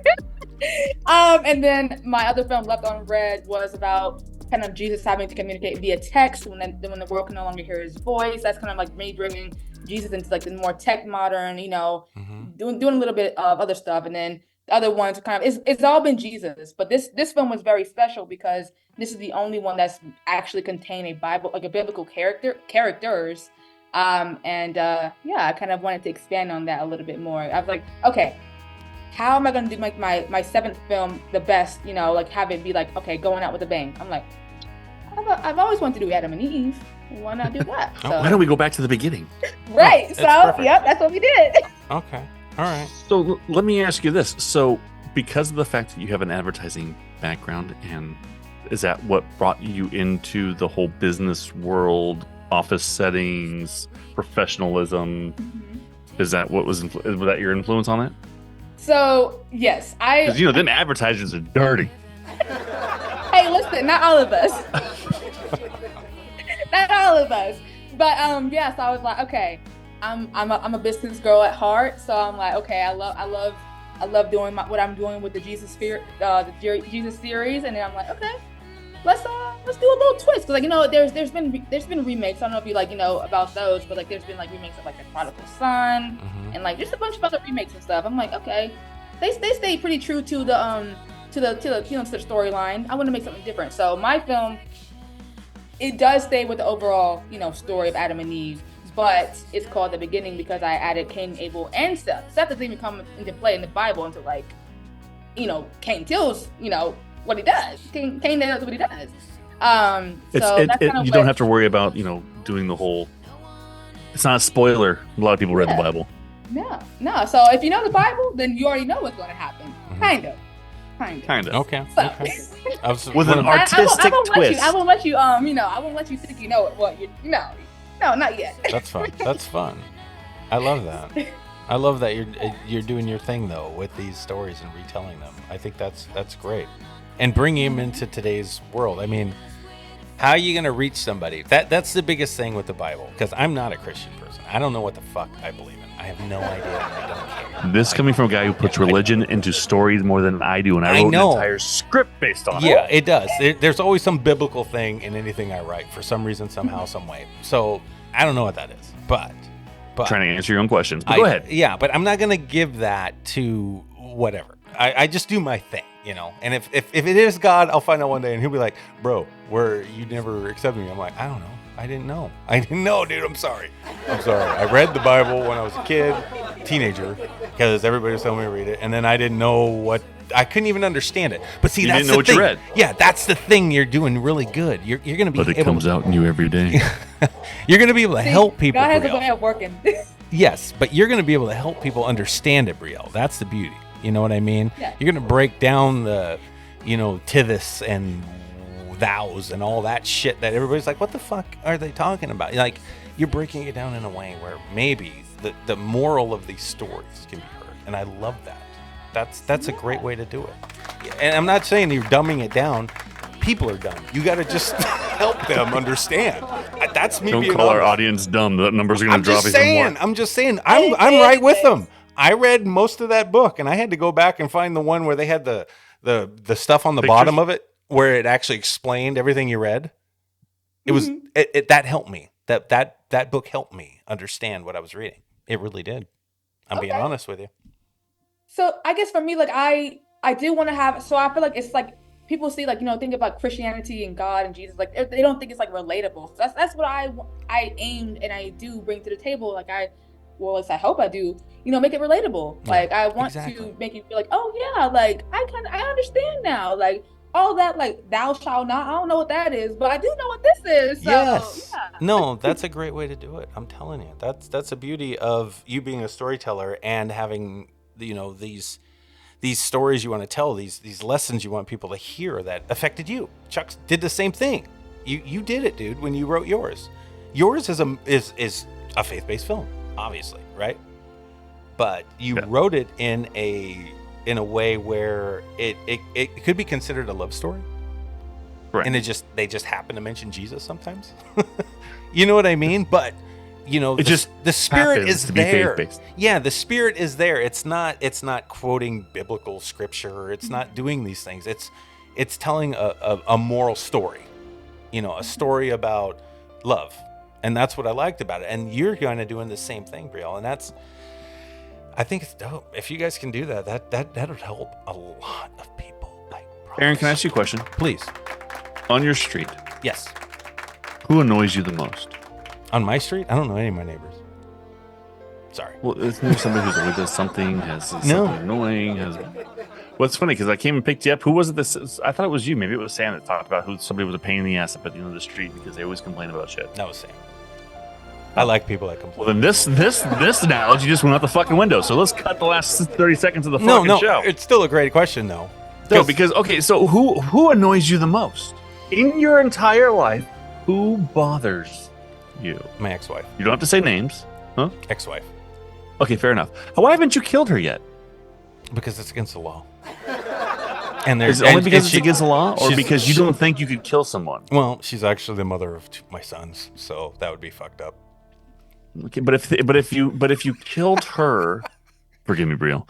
And then my other film, Left Unread, was about kind of Jesus having to communicate via text when the world can no longer hear his voice. That's kind of like me bringing Jesus into like the more tech modern, doing a little bit of other stuff. And then the other ones are kind of, it's all been Jesus. But this film was very special because this is the only one that's actually contained a Bible, like a biblical characters. Yeah, I kind of wanted to expand on that a little bit more. I was like, okay, how am I going to do my 7th film the best, like have it be like, okay, going out with a bang. I'm like, I've always wanted to do Adam and Eve. Why not do that? So, why don't we go back to the beginning? right. Oh, so, perfect. yep, that's what we did. Okay. All right. So let me ask you this. So because of the fact that you have an advertising background, and is that what brought you into the whole business world, office settings, professionalism? Mm-hmm. Is that what was that your influence on it? So yes, because them advertisers are dirty. Hey, listen, not all of us. Not all of us. But yeah, so I was like, okay, I'm a business girl at heart. So I'm like, okay, I love doing what I'm doing with the Jesus Jesus series. And then I'm like, okay, let's do a little twist. Because there's been remakes. I don't know if you about those, but there's been remakes of the Prodigal Son, Mm-hmm. and just a bunch of other remakes and stuff. I'm like, okay, they stay pretty true to the storyline. I want to make something different. So my film, it does stay with the overall story of Adam and Eve, but it's called The Beginning because I added Cain, Abel, and Seth. Seth doesn't even come into play in the Bible until Cain kills what he does. Cain does what he does. So that's kind of you don't have to worry about doing the whole. It's not a spoiler. A lot of people read the Bible. No. So if you know the Bible, then you already know what's going to happen. Mm-hmm. Kind of. Okay. So, okay. With an artistic twist. I won't let you I won't let you think you know what you no, not yet. That's fun. That's fun. I love that. I love that you're doing your thing though with these stories and retelling them. I think that's great, and bringing them into today's world. I mean, How are you going to reach somebody? That's the biggest thing with the Bible, because I'm not a Christian person. I don't know what the fuck I believe in. I have no idea, and I don't care. This coming from a guy who puts religion into stories more than I do, and I wrote an entire script based on it. Yeah, it does. There's always some biblical thing in anything I write for some reason, somehow, some way. So I don't know what that is, but trying to answer your own questions. But go ahead. Yeah, but I'm not going to give that to whatever. I just do my thing, you know. And if it is God, I'll find out one day, and he'll be like, "Bro, you never accepted me." I'm like, "I don't know. I didn't know, dude. I'm sorry. I read the Bible when I was a kid, teenager, because everybody was telling me to read it, and then I didn't know I couldn't even understand it. But see, that's didn't know the what thing. You read. Yeah, that's the thing. You're doing really good. You're going to be. But it comes out in you every day. You're going to be able to help people. God has Brielle. a way of working. Yes, but you're going to be able to help people understand it, Brielle. That's the beauty. You know what I mean? Yeah. You're going to break down the, tithis and thous and all that shit that everybody's like, what the fuck are they talking about? Like, you're breaking it down in a way where maybe the moral of these stories can be heard. And I love that. That's a great way to do it. And I'm not saying you're dumbing it down. People are dumb. You got to just help them understand. That's me. Don't being call our honest. audience dumb. The numbers are going to drop even more. I'm just saying. I'm right with them. I read most of that book, and I had to go back and find the one where they had the stuff on the bottom of it, where it actually explained everything you read. It was that helped me. That book helped me understand what I was reading. It really did. I'm being honest with you. So I guess for me, like I do want to have. So I feel like it's like people see, like, think about Christianity and God and Jesus, like they don't think it's like relatable. So that's what I aimed and I do bring to the table. Like I hope I do, make it relatable. Yeah, like I want exactly. to make you feel like, oh yeah, like I understand now. Like all that, like thou shalt not, I don't know what that is, but I do know what this is. So, Yes. yeah. No, that's a great way to do it. I'm telling you. That's the beauty of you being a storyteller and having, these stories you want to tell, these lessons you want people to hear that affected you. Chuck did the same thing. You did it, dude, when you wrote yours. Yours is a faith-based film, obviously, right? But you wrote it in a way where it could be considered a love story. Right. And they just happen to mention Jesus sometimes. You know what I mean? But the spirit is there. Yeah, the spirit is there. It's not quoting biblical scripture. It's not doing these things. It's telling a moral story. A story about love. And that's what I liked about it. And you're kind of doing the same thing, Brielle. And I think it's dope. If you guys can do that would help a lot of people. Aaron, can I ask you a question? Please. On your street, Yes. who annoys you the most? On my street? I don't know any of my neighbors. Sorry. Well, isn't there somebody who's always does something, has something annoying? Well, it's funny because I came and picked you up. Who was it? I thought it was you. Maybe it was Sam that talked about who somebody was a pain in the ass up at the end of the street because they always complain about shit. That was Sam. I like people that complain. Well, then this analogy just went out the fucking window. So let's cut the last 30 seconds of the fucking show. It's still a great question, though. No, because so who annoys you the most in your entire life? Who bothers you? My ex-wife. You don't have to say names, huh? Ex-wife. Okay, fair enough. Why haven't you killed her yet? Because it's against the law. And Is it only because it's against the law, or because you don't think you could kill someone? Well, she's actually the mother of my sons, so that would be fucked up. Okay, but if you killed her, forgive me, Brielle.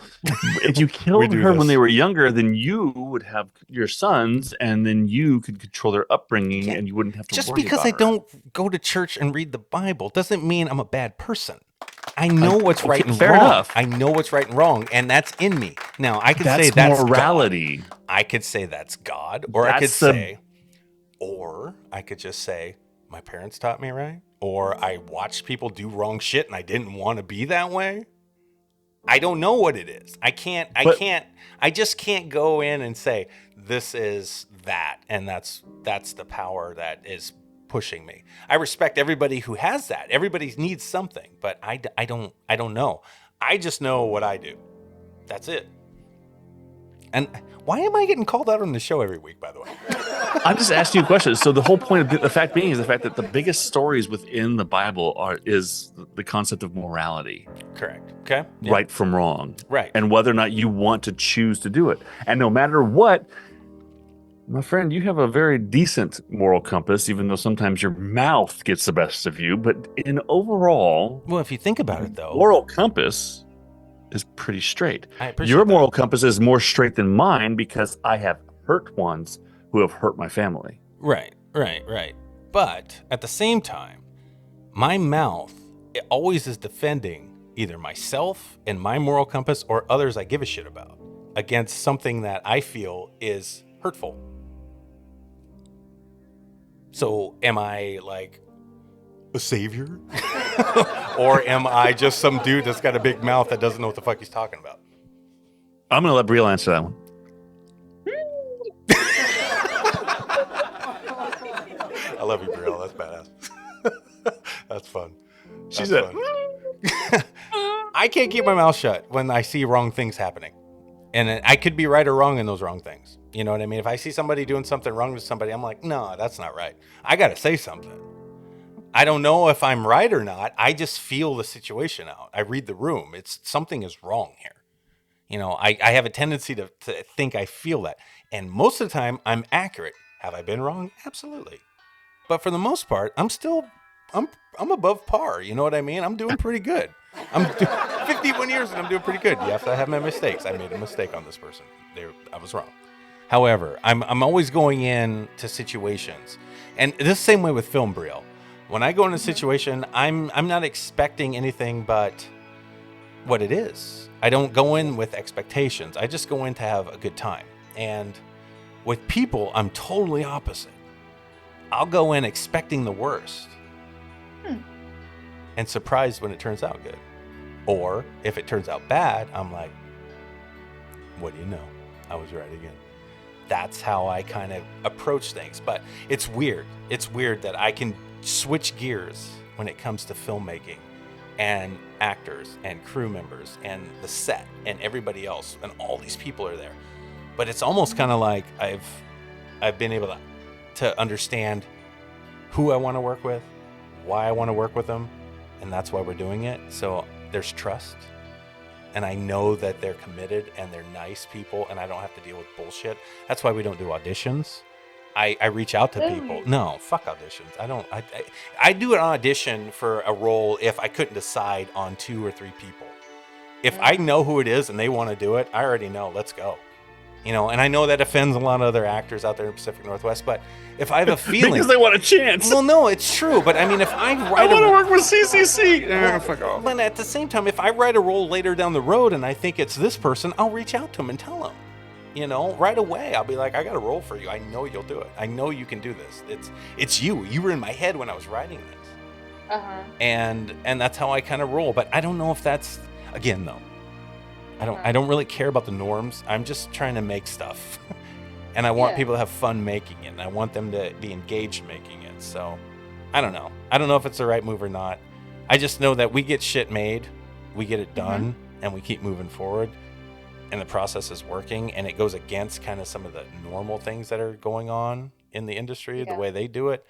If you killed her when they were younger, then you would have your sons, and then you could control their upbringing, and you wouldn't have to. Just worry because about I her. don't go to church and read the Bible doesn't mean I'm a bad person. I know what's right and fair wrong. enough. I know what's right and wrong, and that's in me. Now I could say that's morality. God. I could say that's God, or I could just say my parents taught me right, or I watched people do wrong shit and I didn't want to be that way. I don't know what it is. I just can't go in and say this is that, and that's the power that is pushing me. I respect everybody who has that. Everybody needs something, but I don't know. I just know what I do. That's it. And why am I getting called out on the show every week, by the way? I'm just asking you a question. So the whole point of the fact being is the fact that the biggest stories within the Bible is the concept of morality. Correct. Okay. Yeah. Right from wrong. Right. And whether or not you want to choose to do it. And no matter what, My friend, you have a very decent moral compass, even though sometimes your mouth gets the best of you. But in overall, Well, if you think about it, though, moral compass is pretty straight. I appreciate Your moral that. compass is more straight than mine because I have hurt ones who have hurt my family. Right. But at the same time, my mouth, it always is defending either myself and my moral compass or others I give a shit about against something that I feel is hurtful. So am I like a savior? Or am I just some dude that's got a big mouth that doesn't know what the fuck he's talking about? I'm going to let Brielle answer that one. I love you, Brielle. That's badass. That's fun. She That's said, fun. I can't keep my mouth shut when I see wrong things happening. And I could be right or wrong in those wrong things. You know what I mean? If I see somebody doing something wrong to somebody, I'm like, no, that's not right. I got to say something. I don't know if I'm right or not. I just feel the situation out. I read the room. It's something is wrong here. You know, I have a tendency to think I feel that. And most of the time, I'm accurate. Have I been wrong? Absolutely. But for the most part, I'm above par. You know what I mean? I'm doing pretty good. I'm 51 years and I'm doing pretty good. Yes, I have my mistakes. I made a mistake on this person. I was wrong. However, I'm always going into situations, and this same way with film, Brielle. When I go in a situation, I'm not expecting anything but what it is. I don't go in with expectations. I just go in to have a good time. And with people, I'm totally opposite. I'll go in expecting the worst and surprised when it turns out good. Or if it turns out bad, I'm like, what do you know? I was right again. That's how I kind of approach things. But it's weird. It's weird that I can switch gears when it comes to filmmaking and actors and crew members and the set and everybody else, and all these people are there. But it's almost kind of like I've been able to understand who I want to work with, why I want to work with them, and that's why we're doing it. So there's trust, and I know that they're committed and they're nice people, and I don't have to deal with bullshit. That's why we don't do auditions. I reach out to people. No, fuck auditions. I do an audition for a role if I couldn't decide on 2 or 3 people. If I know who it is and they want to do it, I already know. Let's go. You know, and I know that offends a lot of other actors out there in the Pacific Northwest, but if I have a feeling... because they want a chance. Well, no, it's true, but I mean, if I write I want to work with CCC. Fuck off. But at the same time, if I write a role later down the road and I think it's this person, I'll reach out to him and tell him. You know, right away, I'll be like, I got a role for you. I know you'll do it. I know you can do this. It's you. You were in my head when I was writing this. Uh-huh. And that's how I kind of roll. But I don't know if that's, again, though, I don't really care about the norms. I'm just trying to make stuff. And I want people to have fun making it. And I want them to be engaged making it. So I don't know. I don't know if it's the right move or not. I just know that we get shit made, we get it done, and we keep moving forward. And the process is working, and it goes against kind of some of the normal things that are going on in the industry, the way they do it.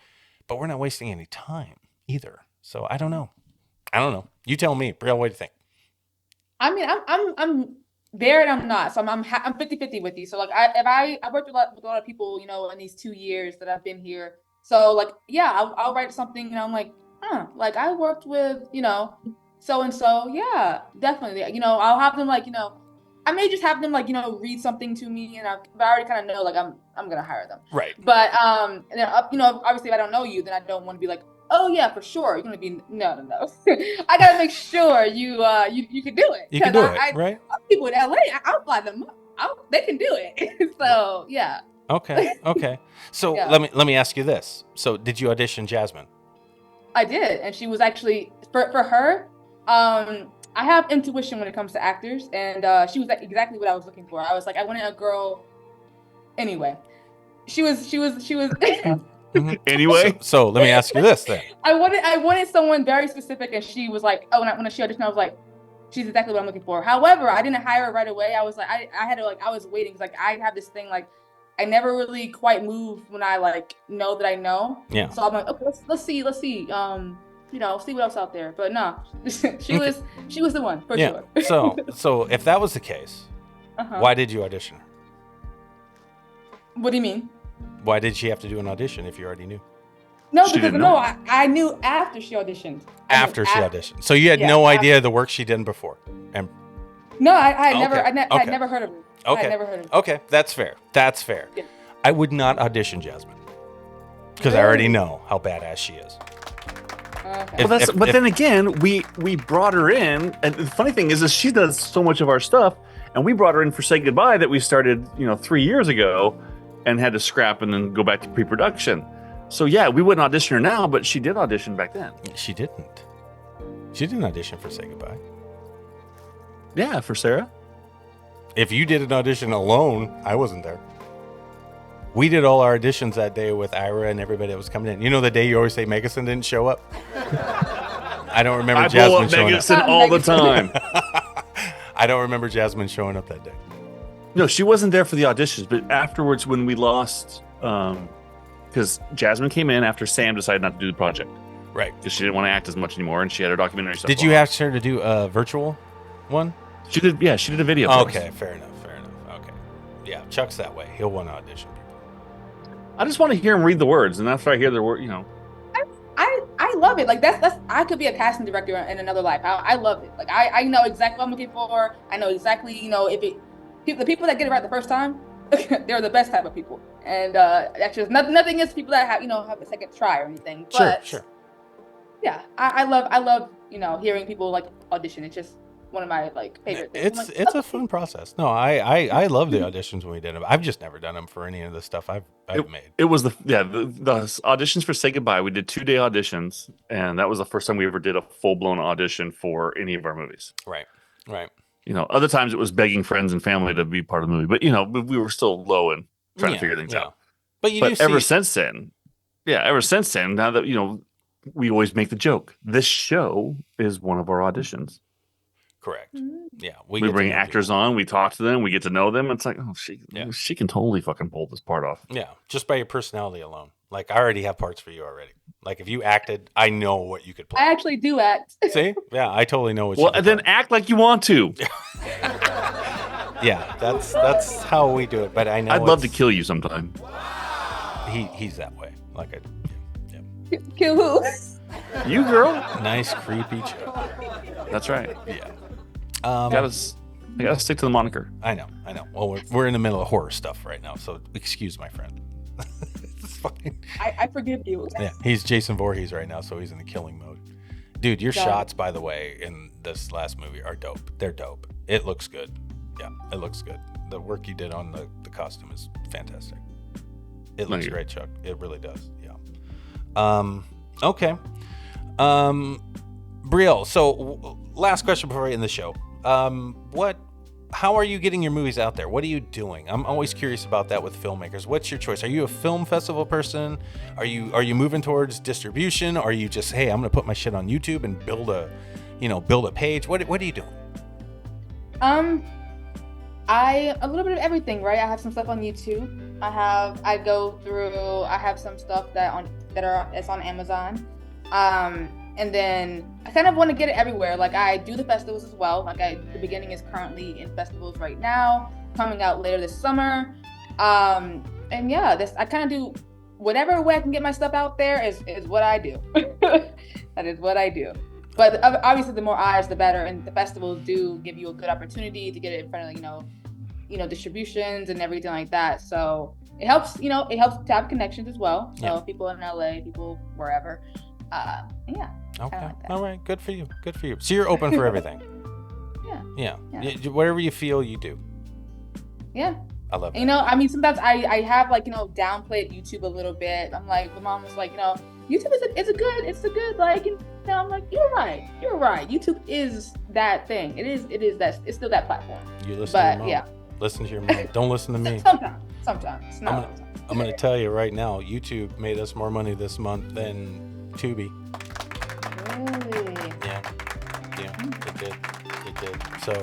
But we're not wasting any time either. So I don't know. You tell me, Brielle, what do you think? I mean, I'm there and I'm not. So I'm 50-50 with you. So like I worked with a lot of people, you know, in these 2 years that I've been here. So like, yeah, I'll write something and I'm like, like I worked with, you know, so and so. Yeah, definitely. You know, I'll have them like, you know, I may just have them like, you know, read something to me, and I already kind of know like I'm gonna hire them. Right. But and then you know, obviously if I don't know you, then I don't want to be like, oh yeah, for sure you're gonna be no. I gotta make sure you can do it. You can do it, right? People in LA, I'll fly them up. They can do it. So yeah. Okay. So let me ask you this. So did you audition Jasmine? I did, and she was actually for her. I have intuition when it comes to actors, and she was exactly what I was looking for. I was like, I wanted a girl. Anyway, she was. Anyway, so let me ask you this then. I wanted someone very specific, and she was like, oh, when she auditioned, I was like, she's exactly what I'm looking for. However, I didn't hire her right away. I was like, I had to I was waiting, 'cause like I have this thing like I never really quite move when I like know that I know. Yeah. So I'm like, okay, let's see. You know, see what else out there. But no, she was the one for sure. So if that was the case, why did you audition her? What do you mean? Why did she have to do an audition if you already knew? No, She because didn't no, know. I knew after she auditioned. After she auditioned. So you had no idea the work she did before. And No, I had Okay. never, I Okay. had never heard of her. I Okay. had never heard of her. Okay, that's fair. That's fair. Yeah. I would not audition Jasmine because I already know how badass she is. Okay. Well, but then again, we brought her in, and the funny thing is she does so much of our stuff, and we brought her in for Say Goodbye that we started, 3 years ago, and had to scrap and then go back to pre-production. So yeah, we wouldn't audition her now, but she did audition back then. She didn't. She didn't audition for Say Goodbye. Yeah, for Sarah. If you did an audition alone, I wasn't there. We did all our auditions that day with Ira and everybody that was coming in. You know the day you always say Megason didn't show up? I don't remember I Jasmine blow up showing up. Megason all the time. I don't remember Jasmine showing up that day. No, she wasn't there for the auditions, but afterwards when we lost, because Jasmine came in after Sam decided not to do the project Right. because she didn't want to act as much anymore, and she had her documentary stuff. Did you going on. ask her to do a virtual one? She did. Yeah, she did a video. for us. Okay, fair enough. Okay. Yeah, Chuck's that way. He'll want to audition people. I just want to hear him read the words, and after I hear the word, I love it. Like that's I could be a casting director in another life. I love it. Like I know exactly what I'm looking for. I know exactly, the people that get it right the first time, they're the best type of people. And that's just nothing against people that have a second try or anything. But Sure. yeah, I love hearing people like audition. It's just one of my favorite things. It's a fun process. No, I love the auditions when we did them. I've just never done them for any of the stuff I've made. it was the auditions for Say Goodbye. We did 2-day auditions, and that was the first time we ever did a full blown audition for any of our movies. Right. Other times it was begging friends and family to be part of the movie, but we were still low and trying to figure things out. But you do ever see, since then, now that we always make the joke. This show is one of our auditions. correct. Yeah, We get to bring know actors people. on, we talk to them, we get to know them. It's like, oh, she can totally fucking pull this part off. Yeah, just by your personality alone. Like I already have parts for you already. Like if you acted, I know what you could play. I actually do act. See? Yeah, I totally know what Well, you could then play. act like you want to. Yeah, that's how we do it. But I know I'd love to it's- kill you sometime. He's that way. Like yeah. Kill who? You, girl. Nice creepy chick. That's right. Yeah. I gotta stick to the moniker. I know. Well, we're in the middle of horror stuff right now, so excuse my friend. It's fine. I forgive you. Yeah, he's Jason Voorhees right now, so he's in the killing mode. Dude, your Got it. shots, by the way, in this last movie are dope. They're dope. It looks good. Yeah, it looks good. The work you did on the costume is fantastic. It looks you. great, Chuck. It really does. Yeah. Okay. Brielle, so last question before we end the show. How are you getting your movies out there? What are you doing? I'm always curious about that with filmmakers. What's your choice? Are you a film festival person? Are you moving towards distribution? Are you just, hey, I'm going to put my shit on YouTube and build a page? What are you doing? A little bit of everything, right? I have some stuff on YouTube. I have some stuff that's on Amazon. And then I kind of want to get it everywhere. Like I do the festivals as well. The beginning is currently in festivals right now, coming out later this summer. And yeah, I kind of do whatever way I can get my stuff out there is what I do. That is what I do. But obviously the more eyes, the better. And the festivals do give you a good opportunity to get it in front of, distributions and everything like that. So it helps to have connections as well. So people in LA, people wherever. Yeah. Okay. Like that. All right. Good for you. So you're open for everything. Yeah. Whatever you feel, you do. Yeah. I love that. Sometimes I have downplayed YouTube a little bit. I'm like, the mom was like, YouTube it's a good I'm like, you're right. YouTube is that thing. It's still that platform. You listen But to your mom. yeah. Listen to your mom. Don't listen to me. Sometimes. I'm No. gonna, I'm going to tell you right now, YouTube made us more money this month than Tubi. Really? Yeah, it did. So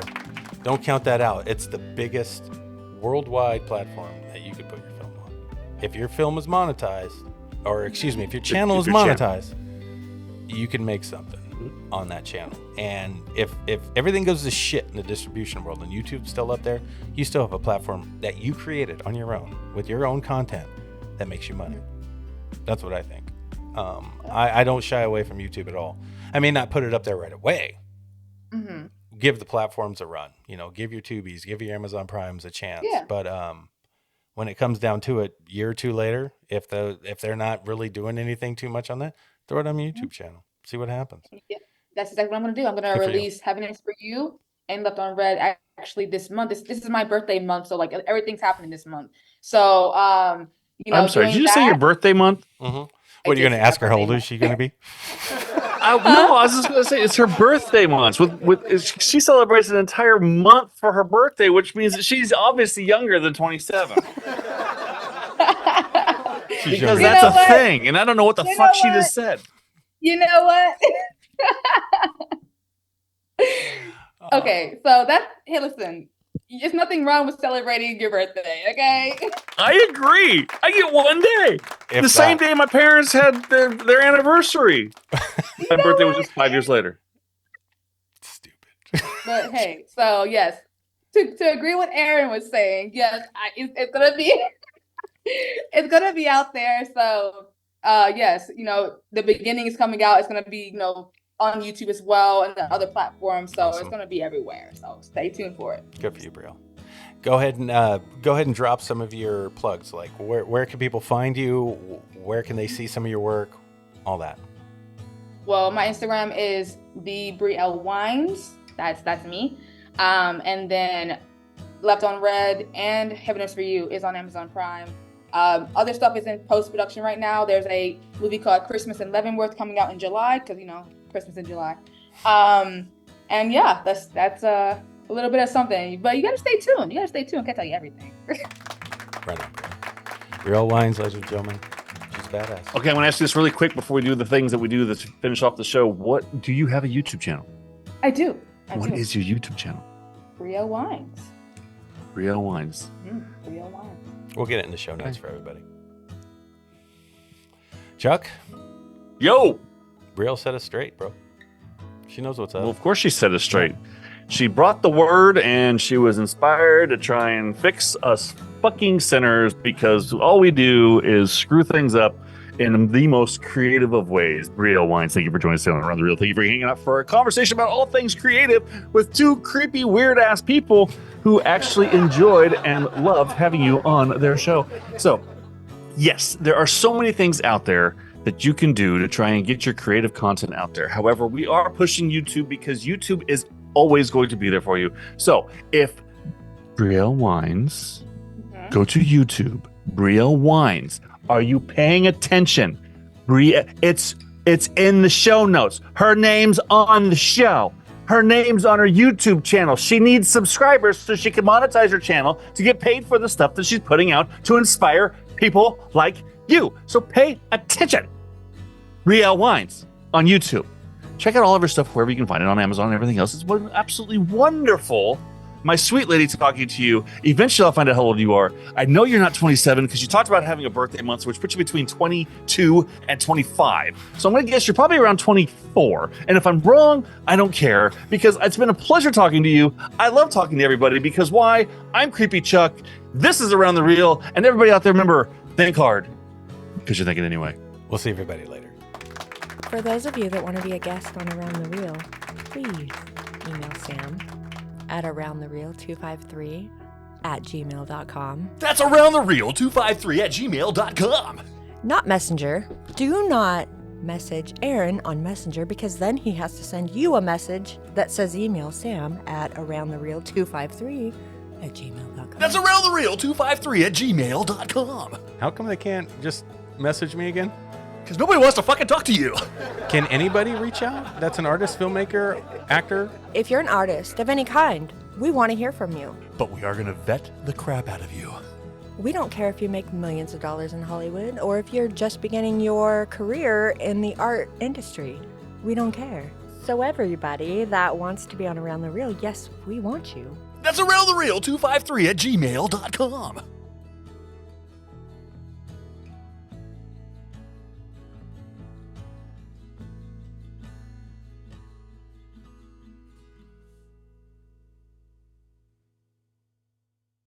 don't count that out. It's the biggest worldwide platform that you could put your film on. If your film is monetized, or excuse me, if your channel is your channel. monetized, you can make something on that channel. And if everything goes to shit in the distribution world and YouTube's still up there, you still have a platform that you created on your own with your own content that makes you money. That's what I think. I don't shy away from YouTube at all. I may not put it up there right away. Mm-hmm. Give the platforms a run. Give your Tubies, give your Amazon Primes a chance. Yeah. But when it comes down to it, a year or two later, if they're not really doing anything too much on that, throw it on my YouTube channel. See what happens. Yeah, that's exactly what I'm gonna do. I'm gonna release Heaviness for You and Left on Red actually this month. This is my birthday month, so like everything's happening this month. So I'm sorry, did you just say your birthday month? Mm-hmm. What, are you going to ask her how old is she going to be? No, I was just going to say it's her birthday month. She celebrates an entire month for her birthday, which means that she's obviously younger than 27. Because that's a thing, and I don't know what the fuck she just said. You know what? Okay, so hey, listen. There's nothing wrong with celebrating your birthday, okay? I agree. I get one day. The same day my parents had their anniversary. My birthday was just 5 years later. Stupid. But hey, so yes, to agree with Aaron was saying, yes, it's gonna be it's gonna be out there. So yes, the beginning is coming out. It's gonna be on YouTube as well and the other platforms. So It's going to be everywhere. So stay tuned for it. Good for you, Brielle. Go ahead and drop some of your plugs. Like where can people find you? Where can they see some of your work? All that. Well, my Instagram is the Brielle Wines. That's me. And then Left on Red and Heaviness for You is on Amazon Prime. Other stuff is in post-production right now. There's a movie called Christmas in Leavenworth coming out in July because Christmas in July. And yeah, that's a little bit of something. But you gotta stay tuned. Can't tell you everything. Right on, Brielle Wines, ladies and gentlemen. She's badass. Okay, I'm gonna ask you this really quick before we do the things that we do to finish off the show. Do you have a YouTube channel? I do. What is your YouTube channel? Brielle Wines. Brielle Wines. Brielle Wines. We'll get it in the show notes for everybody. Chuck? Yo! Brielle set us straight, bro. She knows what's up. Well, of course she set us straight. She brought the word and she was inspired to try and fix us fucking sinners because all we do is screw things up in the most creative of ways. Brielle Wines, thank you for joining us on Around the Reel. Thank you for hanging out for a conversation about all things creative with two creepy, weird-ass people who actually enjoyed and loved having you on their show. So, yes, there are so many things out there that you can do to try and get your creative content out there. However, we are pushing YouTube because YouTube is always going to be there for you. So if Brielle Wines, go to YouTube, Brielle Wines. Are you paying attention? It's in the show notes. Her name's on the show. Her name's on her YouTube channel. She needs subscribers so she can monetize her channel to get paid for the stuff that she's putting out to inspire people like you. So pay attention. Brielle Wines on YouTube. Check out all of her stuff wherever you can find it, on Amazon and everything else. It's absolutely wonderful. My sweet lady talking to you. Eventually I'll find out how old you are. I know you're not 27 because you talked about having a birthday month, which puts you between 22 and 25. So I'm going to guess you're probably around 24. And if I'm wrong, I don't care because it's been a pleasure talking to you. I love talking to everybody because why? I'm Creepy Chuck. This is Around the Reel. And everybody out there, remember, think hard because you're thinking anyway. We'll see everybody later. For those of you that want to be a guest on Around the Reel, please email Sam at aroundthereel253@gmail.com. That's aroundthereel253@gmail.com. Not Messenger. Do not message Aaron on Messenger because then he has to send you a message that says email Sam at aroundthereel253@gmail.com. That's aroundthereel253@gmail.com. How come they can't just message me again? Because nobody wants to fucking talk to you. Can anybody reach out? That's an artist, filmmaker, actor? If you're an artist of any kind, we want to hear from you. But we are going to vet the crap out of you. We don't care if you make millions of dollars in Hollywood or if you're just beginning your career in the art industry. We don't care. So everybody that wants to be on Around the Reel, yes, we want you. That's aroundthereel253@gmail.com.